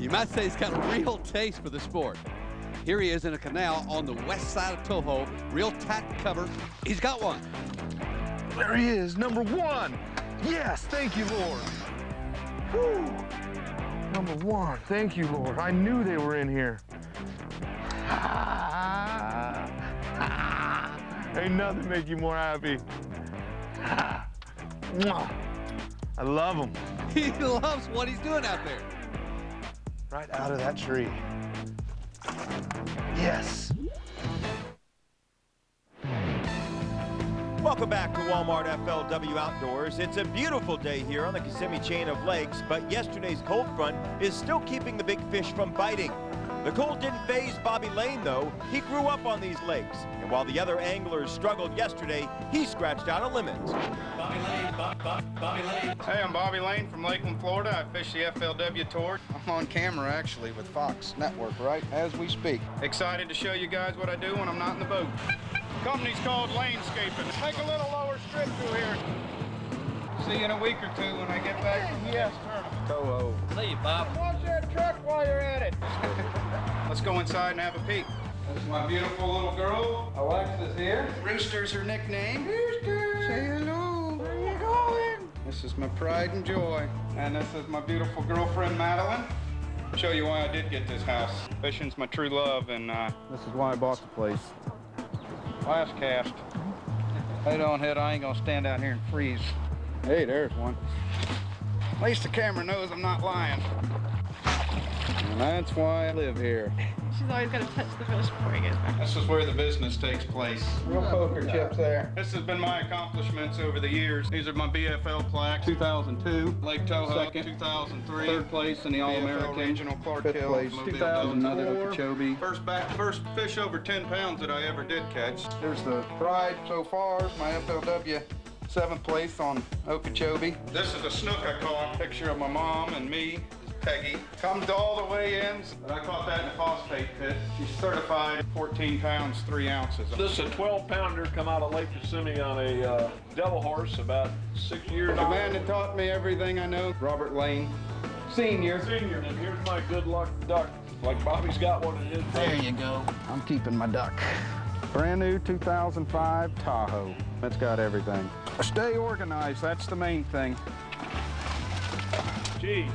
You might say he's got a real taste for the sport. Here he is in a canal on the west side of Toho, real tight cover. He's got one. There he is, number 1. Yes, thank you, Lord. Whew. Number 1, thank you, Lord. I knew they were in here. Ain't nothing make you more happy. I love him. He loves what he's doing out there. Right out of that tree. Yes. Well, Welcome back to Walmart FLW Outdoors. It's a beautiful day here on the Kissimmee chain of lakes, but yesterday's cold front is still keeping the big fish from biting. The cold didn't faze Bobby Lane, though. He grew up on these lakes, and while the other anglers struggled yesterday, he scratched out a limit. Bobby Lane, Bobby Lane. Hey, I'm Bobby Lane from Lakeland, Florida. I fish the FLW Tour. I'm on camera, actually, with Fox Network right as we speak. Excited to show you guys what I do when I'm not in the boat. Company's called Lanescaping. Take a little lower strip through here. See you in a week or two when I get back from the Toho. See you, Bob. Watch that truck while you're at it. Let's go inside and have a peek. This is my beautiful little girl, Alexa's here. Rooster's her nickname. Rooster. Say hello. Where you going? This is my pride and joy. And this is my beautiful girlfriend, Madeline. I'll show you why I did get this house. Fishing's my true love, and this is why I bought the place. Last cast. Head on head, I ain't gonna stand out here and freeze. Hey, there's one. At least the camera knows I'm not lying. And that's why I live here. She's always got to touch the fish before he goes back. This is where the business takes place. Real poker chips there. This has been my accomplishments over the years. These are my BFL plaques. 2002, Lake Toho. Second, 2003. Third place in the All-American. Regional Clark Hill. Place, 2004. Another Okeechobee. First fish over 10 pounds that I ever did catch. There's the pride so far, my FLW 7th place on Okeechobee. This is a snook I caught. Picture of my mom and me. Peggy. Comes all the way in. I caught that in a phosphate pit. She's certified 14 pounds, 3 ounces. This is a 12-pounder come out of Lake Kissimmee on a devil horse about 6 years ago. The man that taught me everything I know, Robert Lane, Senior. And here's my good luck duck. Like Bobby's got one in his. There you go. I'm keeping my duck. Brand new 2005 Tahoe. It's got everything. Stay organized, that's the main thing. Geez.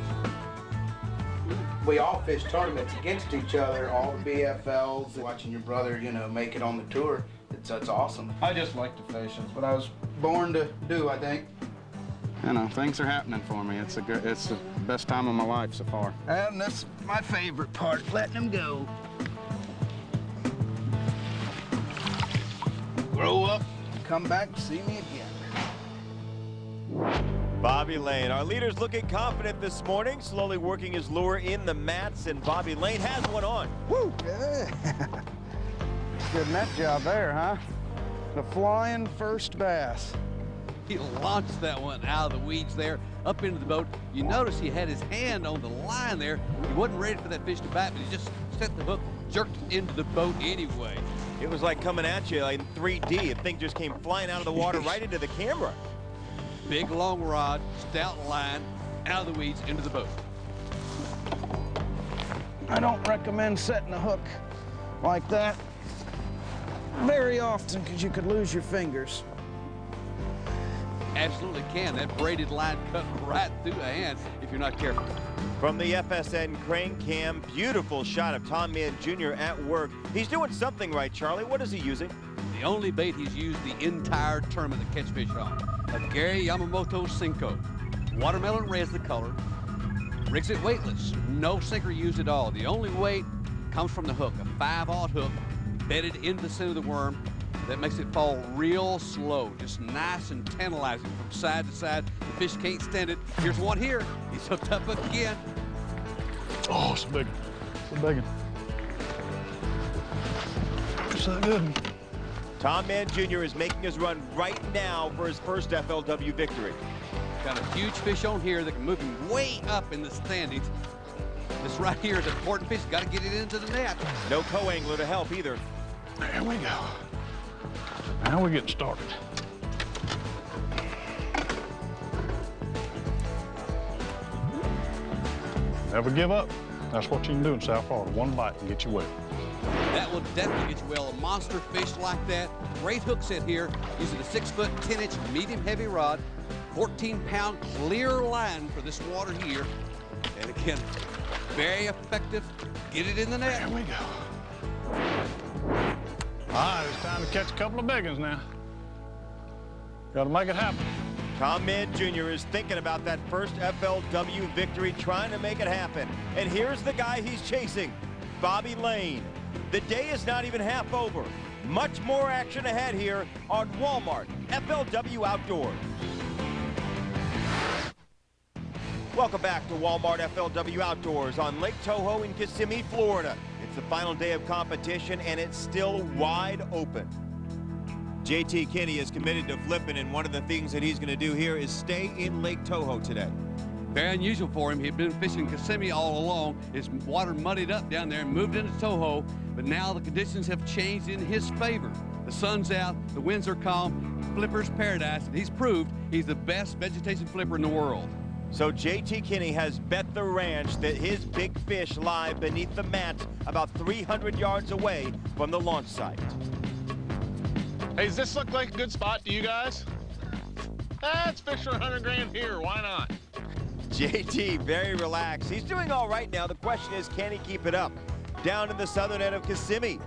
We all fish tournaments against each other, all the BFLs, watching your brother, you know, make it on the tour. It's awesome. I just like to fish. It's what I was born to do, I think. You know, things are happening for me. It's the best time of my life so far. And that's my favorite part, letting them go. Grow up and come back to see me again. Bobby Lane, our leader's looking confident this morning, slowly working his lure in the mats, and Bobby Lane has one on. Woo! Yeah. Good net job there, huh? The flying first bass. He launched that one out of the weeds there, up into the boat. You notice he had his hand on the line there. He wasn't ready for that fish to bite, but he just set the hook, jerked it into the boat anyway. It was like coming at you in 3D. The thing just came flying out of the water right into the camera. Big long rod, stout line, out of the weeds, into the boat. I don't recommend setting a hook like that very often because you could lose your fingers. Absolutely can. That braided line cut right through the hand if you're not careful. From the FSN Crane Cam, beautiful shot of Tom Mann Jr. at work. He's doing something right, Charlie. What is he using? The only bait he's used the entire tournament to catch fish on. A Gary Yamamoto Cinco. Watermelon red's the color. Rigs it weightless. No sinker used at all. The only weight comes from the hook, a 5/0 hook bedded into the center of the worm that makes it fall real slow, just nice and tantalizing from side to side. The fish can't stand it. Here's one here. He's hooked up again. Oh, it's a big one. It's a big one. It's that good. Tom Mann Jr. is making his run right now for his first FLW victory. Got a huge fish on here that can move him way up in the standings. This right here is an important fish. Got to get it into the net. No co-angler to help either. There we go. Now we're getting started. Never give up. That's what you can do in South Florida. One bite and get you well. That will definitely get you well. A monster fish like that. Great hook set here. Using a 6-foot, 10-inch medium heavy rod. 14-pound clear line for this water here. And again, very effective. Get it in the net. There we go. All right, it's time to catch a couple of big ones now. Got to make it happen. Tom Mann Jr. is thinking about that first FLW victory, trying to make it happen. And here's the guy he's chasing, Bobby Lane. The day is not even half over. Much more action ahead here on Walmart FLW Outdoors. Welcome back to Walmart FLW Outdoors on Lake Toho in Kissimmee, Florida. It's the final day of competition and it's still wide open. JT Kinney is committed to flipping, and one of the things that he's going to do here is stay in Lake Toho today. Very unusual for him. He'd been fishing Kissimmee all along. His water muddied up down there and moved into Toho, but now the conditions have changed in his favor. The sun's out, the winds are calm, flipper's paradise, and he's proved he's the best vegetation flipper in the world. So JT Kinney has bet the ranch that his big fish lie beneath the mats about 300 yards away from the launch site. Hey, does this look like a good spot to you guys? Let's fish for 100 grand here, why not? JT, very relaxed. He's doing all right now. The question is, can he keep it up? Down in the southern end of Kissimmee,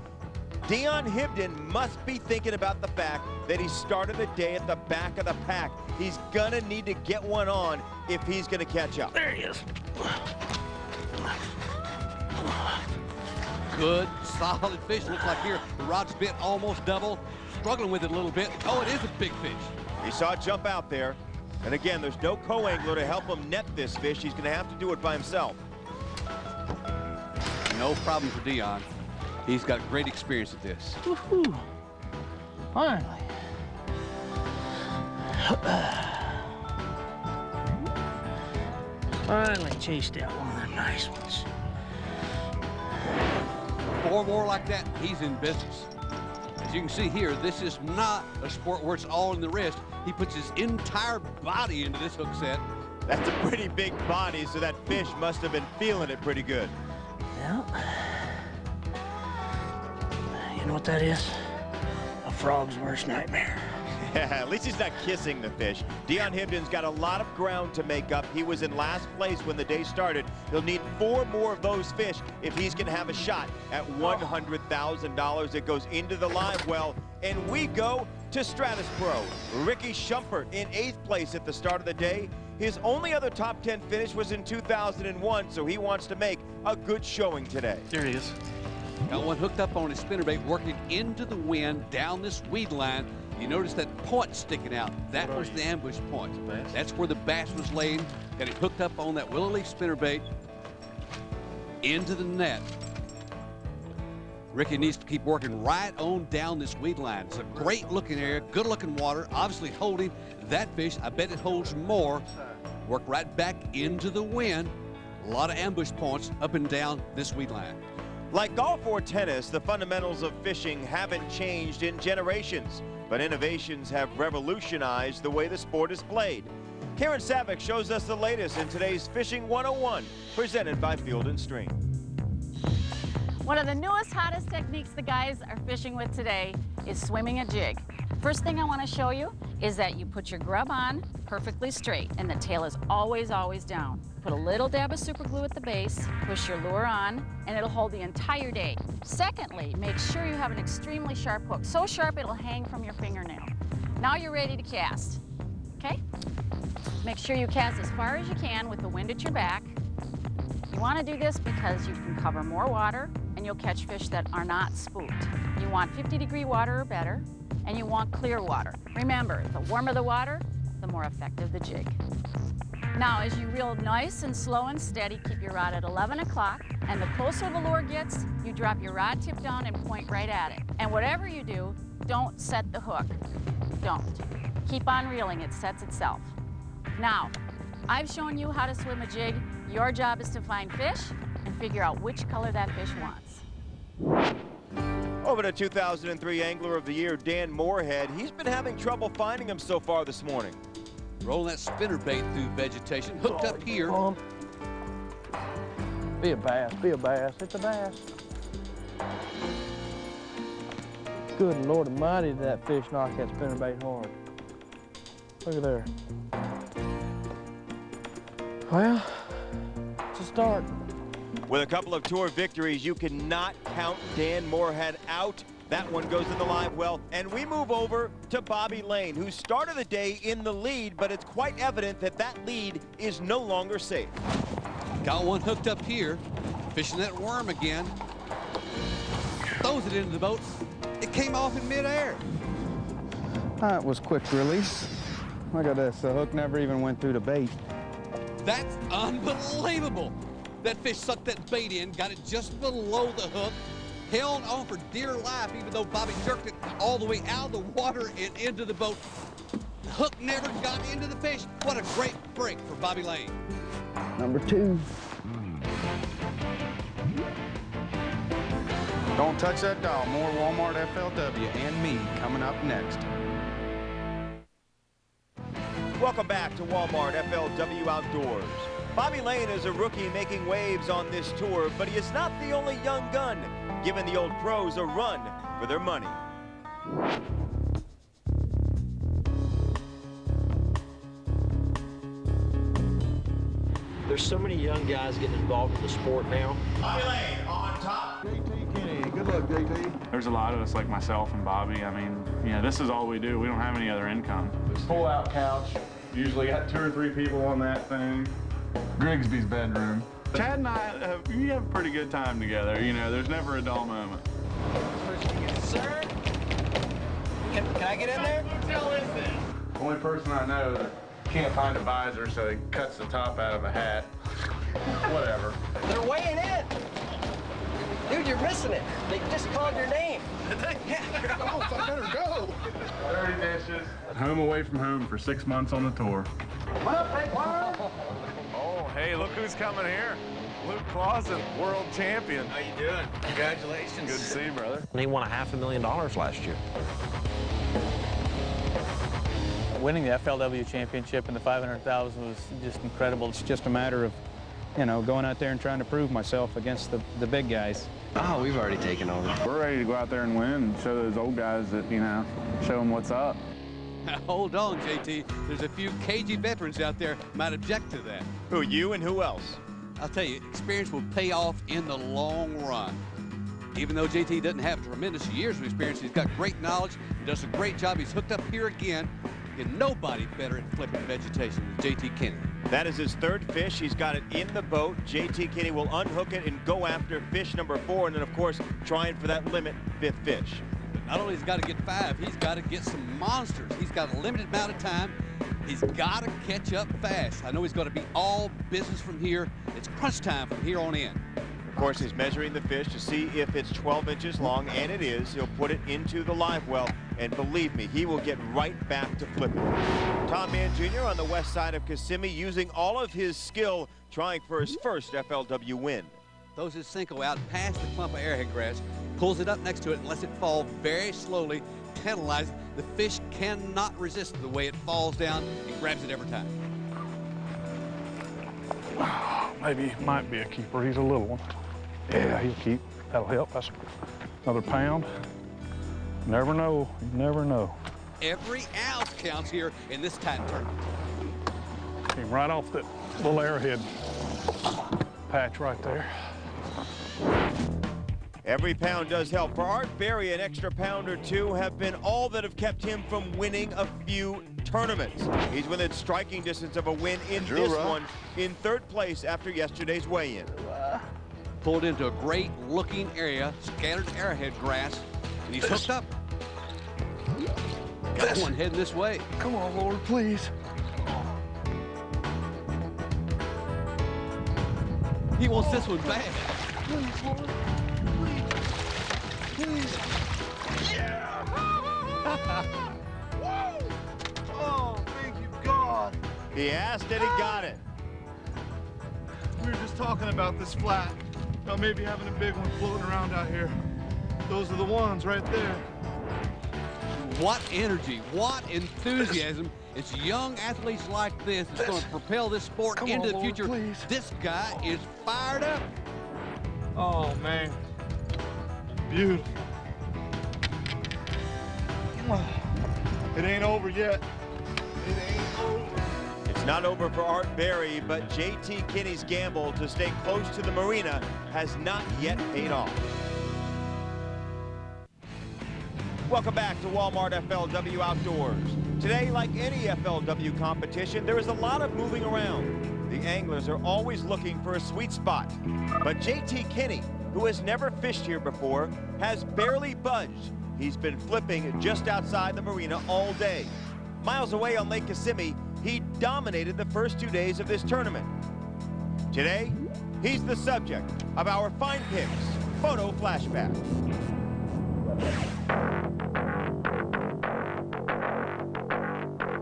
Dion Hibden must be thinking about the fact that he started the day at the back of the pack. He's gonna need to get one on if he's gonna catch up. There he is. Good, solid fish. Looks like here the rod's bit almost double. Struggling with it a little bit. Oh, it is a big fish. He saw it jump out there. And again, there's no co-angler to help him net this fish. He's gonna have to do it by himself. No problem for Dion. He's got great experience at this. Woohoo! Finally. Finally chased out one of them nice ones. 4 more like that, he's in business. As you can see here, this is not a sport where it's all in the wrist. He puts his entire body into this hook set. That's a pretty big body, so that fish must have been feeling it pretty good. Yeah. You know what that is? A frog's worst nightmare. Yeah, at least he's not kissing the fish. Dion Hibden's got a lot of ground to make up. He was in last place when the day started. He'll need 4 more of those fish if he's going to have a shot at $100,000 that goes into the live well. And we go to Stratus Pro. Ricky Shumpert in 8th place at the start of the day. His only other top 10 finish was in 2001, so he wants to make a good showing today. There he is. Got one hooked up on his spinnerbait, working into the wind down this weed line. You notice that point sticking out. That was the ambush point. That's where the bass was laying. Got it hooked up on that willow leaf spinnerbait into the net. Ricky needs to keep working right on down this weed line. It's a great looking area, good looking water, obviously holding that fish. I bet it holds more. Work right back into the wind. A lot of ambush points up and down this weed line. Like golf or tennis, the fundamentals of fishing haven't changed in generations, but innovations have revolutionized the way the sport is played. Karen Savick shows us the latest in today's Fishing 101, presented by Field & Stream. One of the newest, hottest techniques the guys are fishing with today is swimming a jig. First thing I want to show you is that you put your grub on perfectly straight and the tail is always, always down. Put a little dab of super glue at the base, push your lure on, and it'll hold the entire day. Secondly, make sure you have an extremely sharp hook, so sharp it'll hang from your fingernail. Now you're ready to cast, okay? Make sure you cast as far as you can with the wind at your back. You want to do this because you can cover more water and you'll catch fish that are not spooked. You want 50-degree water or better, and you want clear water. Remember, the warmer the water, the more effective the jig. Now, as you reel nice and slow and steady, keep your rod at 11 o'clock, and the closer the lure gets, you drop your rod tip down and point right at it. And whatever you do, don't set the hook. Don't. Keep on reeling, it sets itself. Now, I've shown you how to swim a jig. Your job is to find fish and figure out which color that fish wants. Over to 2003 Angler of the Year, Dan Moorhead. He's been having trouble finding them so far this morning. Rolling that spinnerbait through vegetation, hooked up here. Be a bass, be a bass, it's a bass. Good Lord Almighty, did that fish knock that spinnerbait hard. Look at there. Well, it's a start. With a couple of tour victories, you cannot count Dan Moorhead out. That one goes in the live well, and we move over to Bobby Lane, who started the day in the lead, but it's quite evident that that lead is no longer safe. Got one hooked up here, fishing that worm again. Throws it into the boat. It came off in midair. It was quick release. Look at this, the hook never even went through the bait. That's unbelievable. That fish sucked that bait in, got it just below the hook, held on for dear life, even though Bobby jerked it all the way out of the water and into the boat. The hook never got into the fish. What a great break for Bobby Lane. Number 2. Don't touch that dial. More Walmart FLW and me coming up next. Welcome back to Walmart FLW Outdoors. Bobby Lane is a rookie making waves on this tour, but he is not the only young gun giving the old pros a run for their money. There's so many young guys getting involved in the sport now. Bobby Lane on top. JT Kenny, good luck, JT. There's a lot of us like myself and Bobby. I mean, you know, this is all we do. We don't have any other income. Pull-out couch. Usually got 2 or 3 people on that thing. Grigsby's bedroom. Chad and I, we have a pretty good time together. You know, there's never a dull moment. Sir? Can I get in there? What hotel is this? Only person I know that can't find a visor, so he cuts the top out of a hat. Whatever. They're weighing in. Dude, you're missing it. They just called your name. Oh, I better go. Dirty dishes. Home away from home for 6 months on the tour. What up, big worm? Oh, hey, look who's coming here. Luke Clausen, world champion. How you doing? Congratulations. Good to see you, brother. And he won $500,000 last year. Winning the FLW championship and the $500,000 was just incredible. It's just a matter of, you know, going out there and trying to prove myself against the big guys. Oh, we've already taken over. We're ready to go out there and win and show those old guys that, you know, show them what's up. Now, hold on, JT. There's a few cagey veterans out there might object to that. Who, you and who else? I'll tell you, experience will pay off in the long run. Even though JT doesn't have tremendous years of experience, he's got great knowledge and does a great job. He's hooked up here again. And nobody better at flipping vegetation than JT Kenny. That is his 3rd fish. He's got it in the boat. JT Kenny will unhook it and go after fish number 4, and then, of course, trying for that limit 5th fish. But not only has he got to get 5, he's got to get some monsters. He's got a limited amount of time. He's got to catch up fast. I know he's going to be all business from here. It's crunch time from here on in. Of course, he's measuring the fish to see if it's 12 inches long, and it is. He'll put it into the live well, and believe me, he will get right back to flipping. Tom Mann Jr. on the west side of Kissimmee using all of his skill, trying for his first FLW win. Throws his Cinco out past the clump of airhead grass, pulls it up next to it and lets it fall very slowly, tantalizing. The fish cannot resist the way it falls down and grabs it every time. Maybe he might be a keeper. He's a little one. Yeah, he'll keep. That'll help. That's another pound. Never know. You never know. Every ounce counts here in this tight tournament. Came right off that little arrowhead patch right there. Every pound does help. For Art Berry, an extra pound or 2 have been all that have kept him from winning a few tournaments. He's within striking distance of a win in this one, in 3rd place after yesterday's weigh-in. Pulled into a great looking area, scattered arrowhead grass, and he's hooked up. Got one heading this way. Come on, Lord, please. He wants this one bad. Please, Lord. Please. Yeah! Woo! Oh, thank you, God. He asked and he got it. We were just talking about this flat, about maybe having a big one floating around out here. Those are the ones right there. What energy, what enthusiasm. It's young athletes like this that's going to propel this sport into the future. Please. This guy is fired up. Oh, man. Beautiful. It ain't over yet. It ain't over. It's not over for Art Berry, but JT Kenny's gamble to stay close to the marina has not yet paid off. Welcome back to Walmart FLW Outdoors. Today, like any FLW competition, there is a lot of moving around. The anglers are always looking for a sweet spot. But JT Kenny, who has never fished here before, has barely budged. He's been flipping just outside the marina all day. Miles away on Lake Kissimmee, he dominated the first 2 days of this tournament. Today, he's the subject of our Find Picks photo flashback.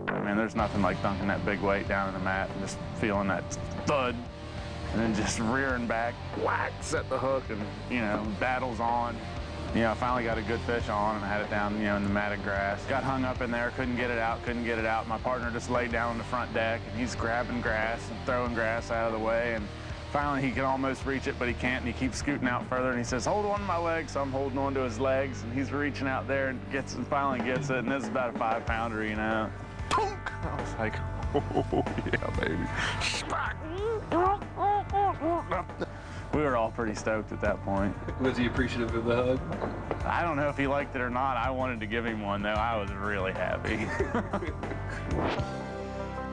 I mean, there's nothing like dunking that big weight down in the mat and just feeling that thud and then just rearing back, whack, set the hook, and, you know, battle's on. You know, I finally got a good fish on and I had it down, you know, in the matted grass. Got hung up in there, couldn't get it out. My partner just laid down on the front deck and he's grabbing grass and throwing grass out of the way. And finally he can almost reach it, but he can't, and he keeps scooting out further and he says, hold on to my legs. So I'm holding on to his legs and he's reaching out there and finally gets it. And this is about a 5-pounder, you know. I was like, oh, yeah, baby. We were all pretty stoked at that point. Was he appreciative of the hug? I don't know if he liked it or not. I wanted to give him one, though. I was really happy.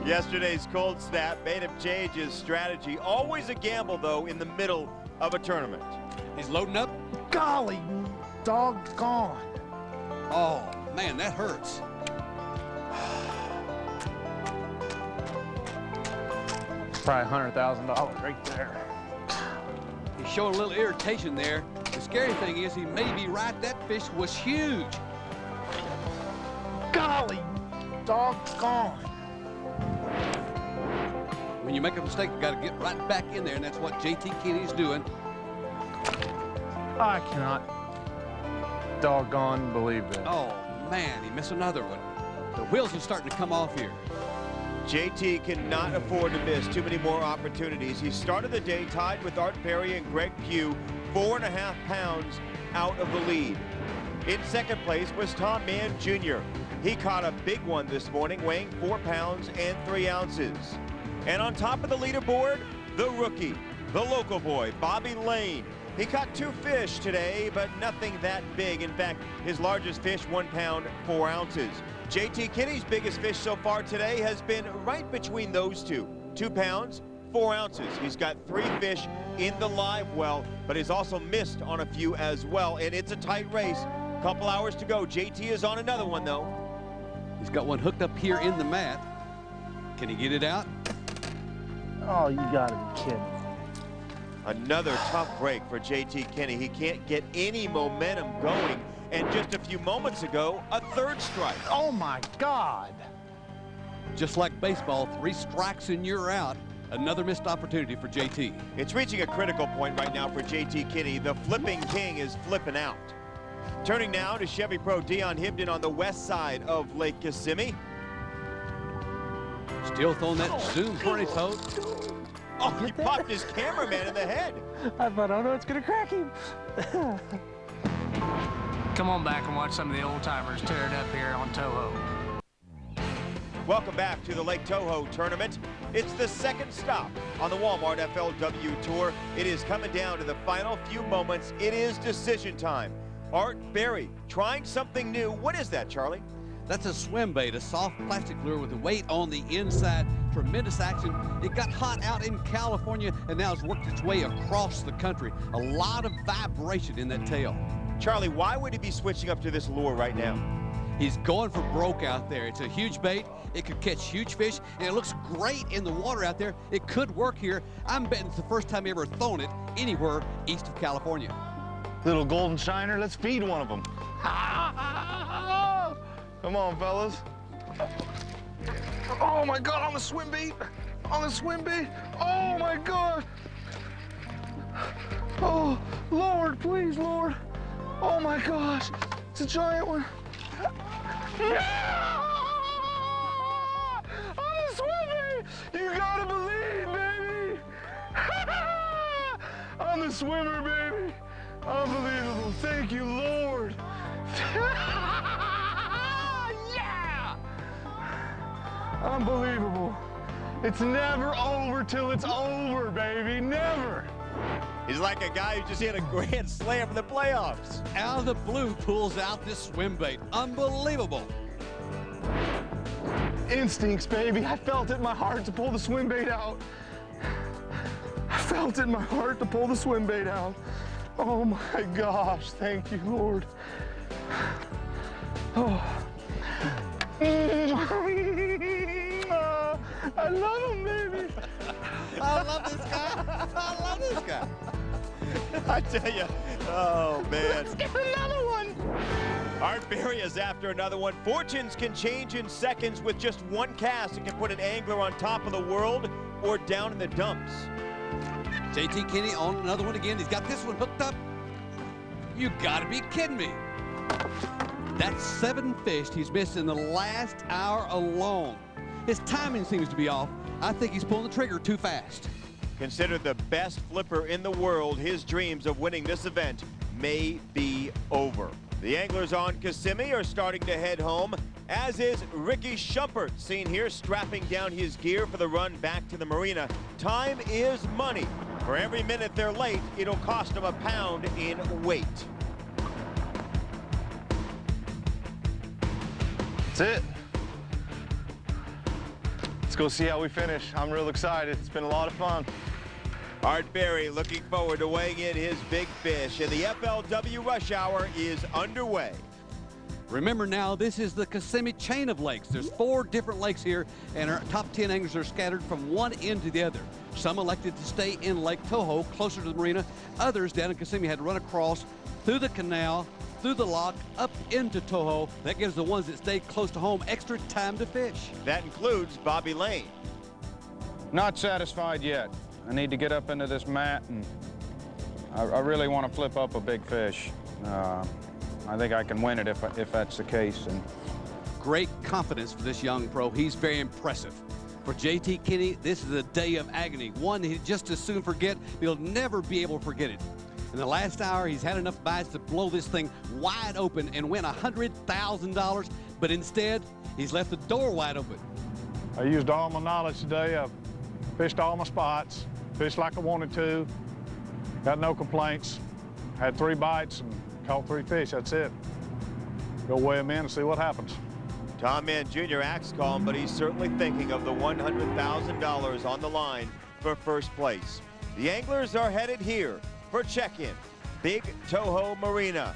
Yesterday's cold snap made him change his strategy. Always a gamble, though, in the middle of a tournament. He's loading up. Golly, doggone. Oh, man, that hurts. Probably $100,000 right there. He's showing a little irritation there. The scary thing is he may be right. That fish was huge. Golly, doggone. When you make a mistake, you got to get right back in there, and that's what JT Kenny's doing. I cannot doggone believe that. Oh, man, he missed another one. The wheels are starting to come off here. JT cannot afford to miss too many more opportunities. He started the day tied with Art Perry and Greg Pugh, 4.5 pounds out of the lead. In second place was Tom Mann Jr. He caught a big one this morning, weighing 4 pounds and 3 ounces. And on top of the leaderboard, the rookie, the local boy, Bobby Lane. He caught 2 fish today, but nothing that big. In fact, his largest fish, 1 pound, 4 ounces. JT Kenny's biggest fish so far today has been right between those two, 2 pounds, 4 ounces. He's got 3 fish in the live well, but he's also missed on a few as well, and it's a tight race. Couple hours to go. JT is on another one, though. He's got one hooked up here in the mat. Can he get it out? Oh, you gotta be kidding. Another tough break for JT Kenny. He can't get any momentum going. And just a few moments ago, a 3rd strike. Oh my God. Just like baseball, 3 strikes and you're out. Another missed opportunity for JT. It's reaching a critical point right now for JT Kenny. The flipping king is flipping out. Turning now to Chevy Pro Dion Hibden on the west side of Lake Kissimmee. Still throwing that zoom pretty toad. Oh, he popped his cameraman in the head. I thought, oh no, it's gonna crack him. Come on back and watch some of the old timers tear it up here on Toho. Welcome back to the Lake Toho tournament. It's the 2nd stop on the Walmart FLW Tour. It is coming down to the final few moments. It is decision time. Art Berry trying something new. What is that, Charlie? That's a swim bait, a soft plastic lure with a weight on the inside. Tremendous action. It got hot out in California and now it's worked its way across the country. A lot of vibration in that tail. Charlie, why would he be switching up to this lure right now? He's going for broke out there. It's a huge bait. It could catch huge fish, and it looks great in the water out there. It could work here. I'm betting it's the first time he ever thrown it anywhere east of California. Little golden shiner, let's feed one of them. Come on, fellas. Oh my God, on the swim bait. On the swim bait. Oh my God. Oh, Lord, please, Lord. Oh my gosh, it's a giant one. Yeah! On the swim bait. You gotta believe, baby. I'm the swimmer, baby. Unbelievable. Thank you, Lord. Yeah! Unbelievable. It's never over till it's over, baby. Never. He's like a guy who just hit a grand slam in the playoffs. Out of the blue pulls out this swim bait. Unbelievable. Instincts, baby. I felt it in my heart to pull the swim bait out. I felt it in my heart to pull the swim bait out. Oh my gosh, thank you, Lord. I love him, baby. I love this guy. I love this guy. I tell you, oh man. Let's get another one. Art Berry is after another one. Fortunes can change in seconds with just one cast. It can put an angler on top of the world or down in the dumps. JT Kinney on another one again. He's got this one hooked up. You gotta be kidding me. That's 7 fish he's missed in the last hour alone. His timing seems to be off. I think he's pulling the trigger too fast. Considered the best flipper in the world, his dreams of winning this event may be over. The anglers on Kissimmee are starting to head home, as is Ricky Schumpert, seen here strapping down his gear for the run back to the marina. Time is money. For every minute they're late, it'll cost them a pound in weight. That's it. Let's go see how we finish. I'm real excited. It's been a lot of fun. Art Berry looking forward to weighing in his big fish, and the FLW Rush Hour is underway. Remember now, this is the Kissimmee chain of lakes. There's 4 different lakes here, and our top 10 anglers are scattered from one end to the other. Some elected to stay in Lake Toho, closer to the marina. Others down in Kissimmee had to run across through the canal, through the lock, up into Toho. That gives the ones that stay close to home extra time to fish. That includes Bobby Lane. Not satisfied yet. I need to get up into this mat, and I really want to flip up a big fish. I think I can win it if that's the case. And great confidence for this young pro. He's very impressive. For JT Kinney, this is a day of agony. One he'd just as soon forget. He'll never be able to forget it. In the last hour, he's had enough bites to blow this thing wide open and win $100,000, but instead, he's left the door wide open. I used all my knowledge today. I fished all my spots, fished like I wanted to, got no complaints, had 3 bites and caught 3 fish, that's it. Go weigh them in and see what happens. Tom Mann Jr. acts calm, but he's certainly thinking of the $100,000 on the line for first place. The anglers are headed here for check-in, Big Toho Marina.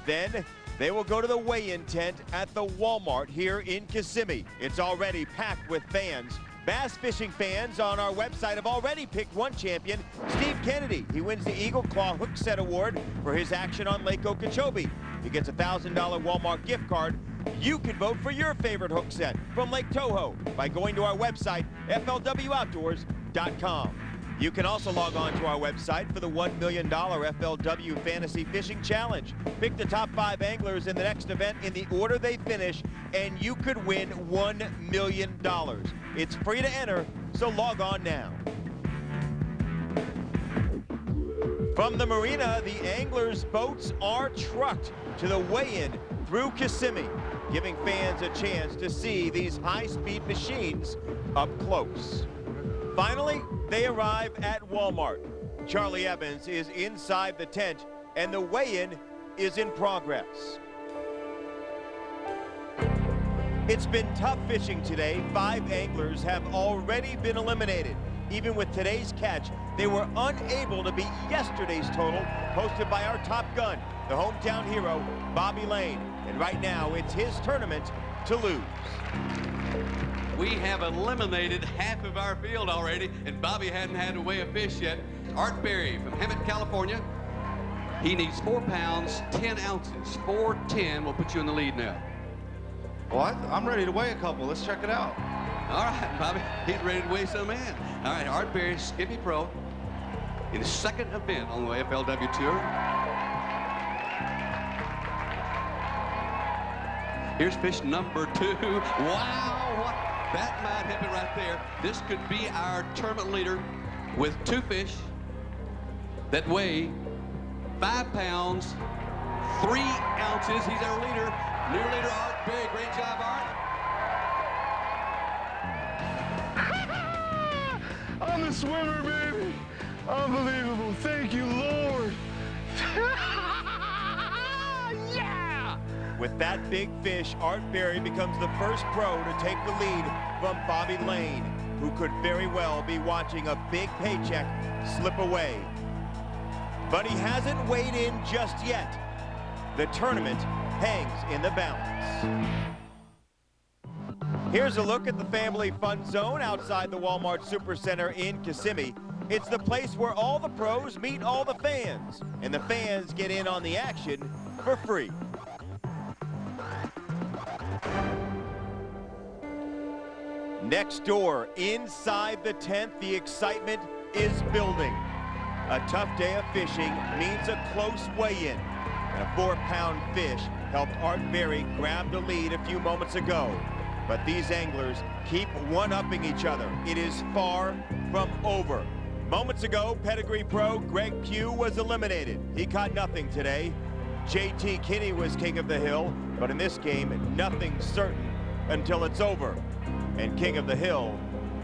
Then they will go to the weigh-in tent at the Walmart here in Kissimmee. It's already packed with fans. Bass fishing fans on our website have already picked one champion, Steve Kennedy. He wins the Eagle Claw Hook Set Award for his action on Lake Okeechobee. He gets a $1,000 Walmart gift card. You can vote for your favorite hook set from Lake Toho by going to our website, FLWOutdoors.com. You can also log on to our website for the $1 million FLW Fantasy Fishing Challenge. Pick the top 5 anglers in the next event in the order they finish, and you could win $1 million. It's free to enter, so log on now. From the marina, the anglers' boats are trucked to the weigh-in through Kissimmee, giving fans a chance to see these high-speed machines up close. Finally, they arrive at Walmart. Charlie Evans is inside the tent, and the weigh-in is in progress. It's been tough fishing today. 5 anglers have already been eliminated. Even with today's catch, they were unable to beat yesterday's total posted by our top gun, the hometown hero, Bobby Lane. And right now, it's his tournament to lose. We have eliminated half of our field already, and Bobby hadn't had to weigh a fish yet. Art Berry from Hemet, California. He needs 4 pounds, 10 ounces. 410 will put you in the lead now. What? I'm ready to weigh a couple. Let's check it out. All right, Bobby. He's ready to weigh some in. All right, Art Berry, Skippy Pro, in his 2nd event on the FLW Tour. Here's fish number 2. Wow, what? That might have it right there. This could be our tournament leader with 2 fish that weigh 5 pounds, 3 ounces. He's our leader. New leader, Art Berry. Great job, Art. I'm the swimmer, baby. Unbelievable. Thank you, Lord. Yeah! With that big fish, Art Berry becomes the first pro to take the lead from Bobby Lane, who could very well be watching a big paycheck slip away. But he hasn't weighed in just yet. The tournament hangs in the balance. Here's a look at the family fun zone outside the Walmart Supercenter in Kissimmee. It's the place where all the pros meet all the fans, and the fans get in on the action for free. Next door, inside the tent, the excitement is building. A tough day of fishing means a close weigh-in. And a 4-pound fish helped Art Berry grab the lead a few moments ago. But these anglers keep one-upping each other. It is far from over. Moments ago, pedigree pro Greg Pugh was eliminated. He caught nothing today. JT Kinney was king of the hill, but in this game, nothing's certain until it's over. And king of the hill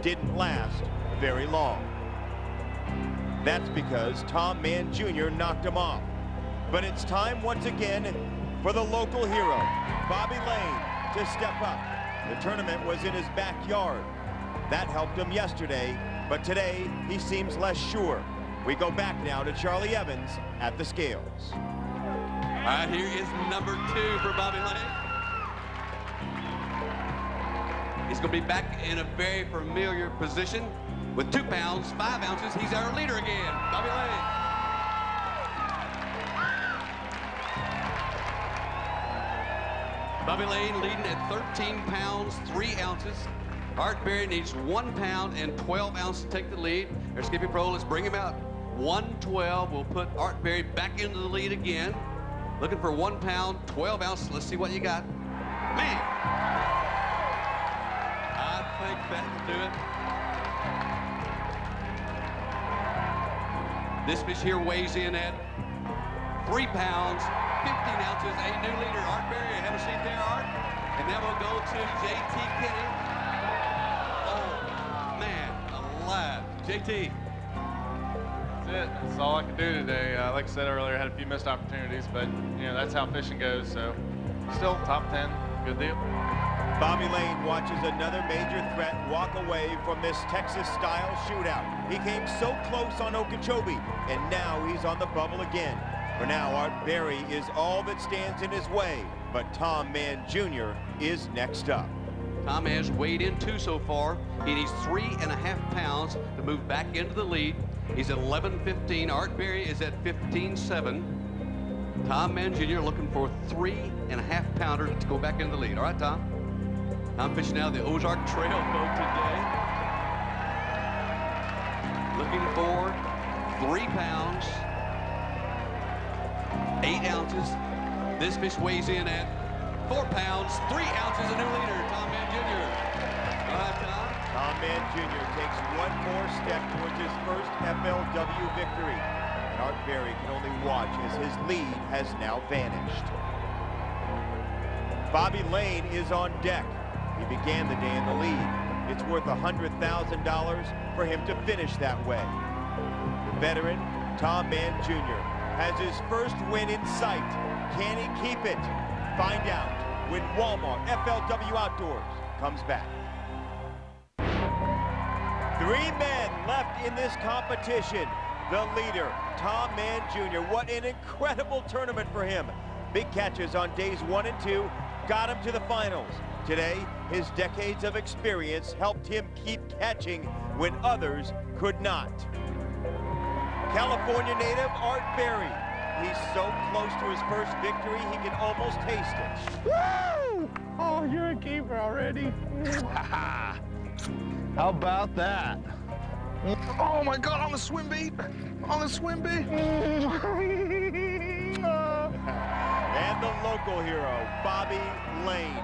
didn't last very long. That's because Tom Mann Jr. knocked him off. But it's time once again for the local hero, Bobby Lane, to step up. The tournament was in his backyard. That helped him yesterday, but today he seems less sure. We go back now to Charlie Evans at the scales. All right, here is number 2 for Bobby Lane. He's going to be back in a very familiar position with 2 pounds, 5 ounces. He's our leader again, Bobby Lane. Bobby Lane leading at 13 pounds, 3 ounces. Art Berry needs 1 pound and 12 ounces to take the lead. There's Skippy Pro, let's bring him out. 112 will put Art Berry back into the lead again. Looking for 1 pound, 12 ounces. Let's see what you got. Man! I think that'll do it. This fish here weighs in at 3 pounds, 15 ounces, a new leader. Art Berry, have a seat there, Art. And then we'll go to JT Kinney. Oh, man, alive. JT. That's it. That's all I could do today. Like I said earlier, I had a few missed opportunities, but, you know, that's how fishing goes. So, still top 10. Good deal. Bobby Lane watches another major threat walk away from this Texas-style shootout. He came so close on Okeechobee, and now he's on the bubble again. For now, Art Berry is all that stands in his way, but Tom Mann Jr. is next up. Tom has weighed in 2 so far. He needs 3.5 pounds to move back into the lead. He's at 11.15. Art Berry is at 15.7. Tom Mann Jr. looking for 3.5 pounder to go back into the lead. All right, Tom. Tom fishing now the Ozark Trail boat today. Looking for 3 pounds, 8 ounces. This fish weighs in at 4 pounds, 3 ounces, a new leader, Tom Mann Jr. All right, Tom. Tom Mann Jr. takes one more step towards his first FLW victory. And Art Berry can only watch as his lead has now vanished. Bobby Lane is on deck. He began the day in the lead. It's worth $100,000 for him to finish that way. The veteran, Tom Mann Jr., has his first win in sight. Can he keep it? Find out when Walmart FLW Outdoors comes back. 3 men left in this competition. The leader, Tom Mann Jr. What an incredible tournament for him. Big catches on days 1 and 2 got him to the finals. Today, his decades of experience helped him keep catching when others could not. California native Art Berry. He's so close to his first victory, he can almost taste it. Woo! Oh, you're a keeper already. How about that? Oh my God, on the swim bait. On the swim bait. And the local hero, Bobby Lane.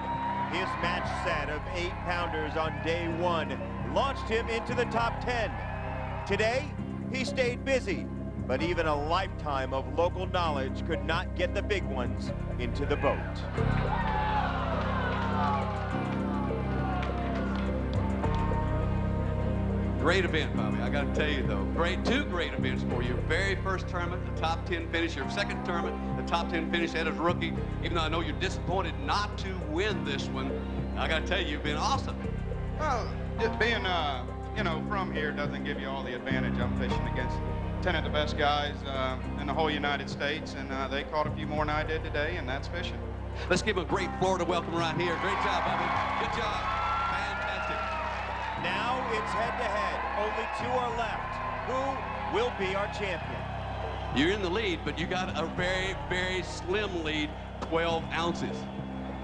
His match set of 8-pounders on day 1 launched him into the top 10. Today, he stayed busy, but even a lifetime of local knowledge could not get the big ones into the boat. Great event, Bobby. I got to tell you, though. Two great events for you. Very first tournament, the top 10 finish. Your second tournament, the top 10 finish as a rookie. Even though I know you're disappointed not to win this one, I got to tell you, you've been awesome. Well, just being, you know, from here doesn't give you all the advantage. I'm fishing against 10 of the best guys in the whole United States, and they caught a few more than I did today, and that's fishing. Let's give him a great Florida welcome right here. Great job, Bobby. Good job. Fantastic. Now it's head-to-head. Only 2 are left. Who will be our champion? You're in the lead, but you got a very, very slim lead, 12 ounces.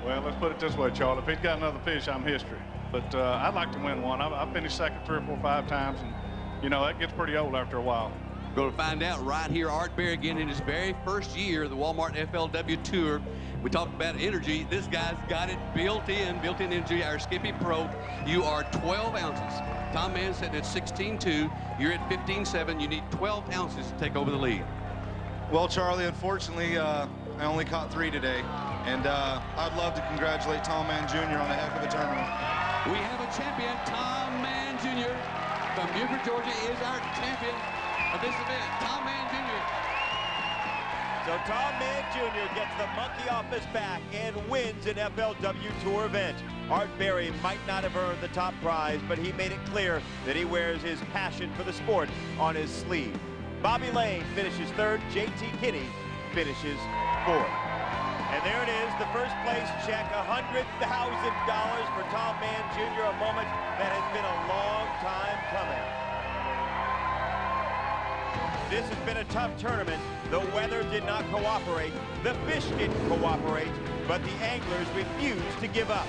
Well, let's put it this way, Charlie. If he's got another fish, I'm history. But I'd like to win one. I've finished second 3 or 4 or 5 times, and, you know, that gets pretty old after a while. Going to find out right here, Art Berry again in his very first year of the Walmart FLW Tour. We talked about energy. This guy's got it built in energy. Our Skippy Pro, you are 12 ounces. Tom Mann said at 16.2. You're at 15.7. You need 12 ounces to take over the lead. Well, Charlie, unfortunately, I only caught 3 today. And I'd love to congratulate Tom Mann Jr. on a heck of a tournament. We have a champion. Tom Mann Jr. from Buford, Georgia is our champion of this event. Tom Mann Jr. So Tom Mann Jr. gets the monkey off his back and wins an FLW Tour event. Art Berry might not have earned the top prize, but he made it clear that he wears his passion for the sport on his sleeve. Bobby Lane finishes 3rd. JT Kinney finishes 4th. And there it is, the first place check, $100,000 for Tom Mann Jr., a moment that has been a long time coming. This has been a tough tournament. The weather did not cooperate, the fish didn't cooperate, but the anglers refused to give up.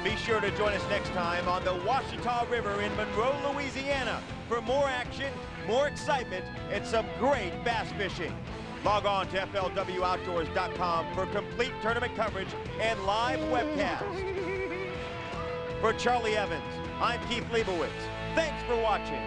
Be sure to join us next time on the Ouachita River in Monroe, Louisiana for more action, more excitement, and some great bass fishing. Log on to FLWOutdoors.com for complete tournament coverage and live webcasts. For Charlie Evans, I'm Keith Leibowitz. Thanks for watching.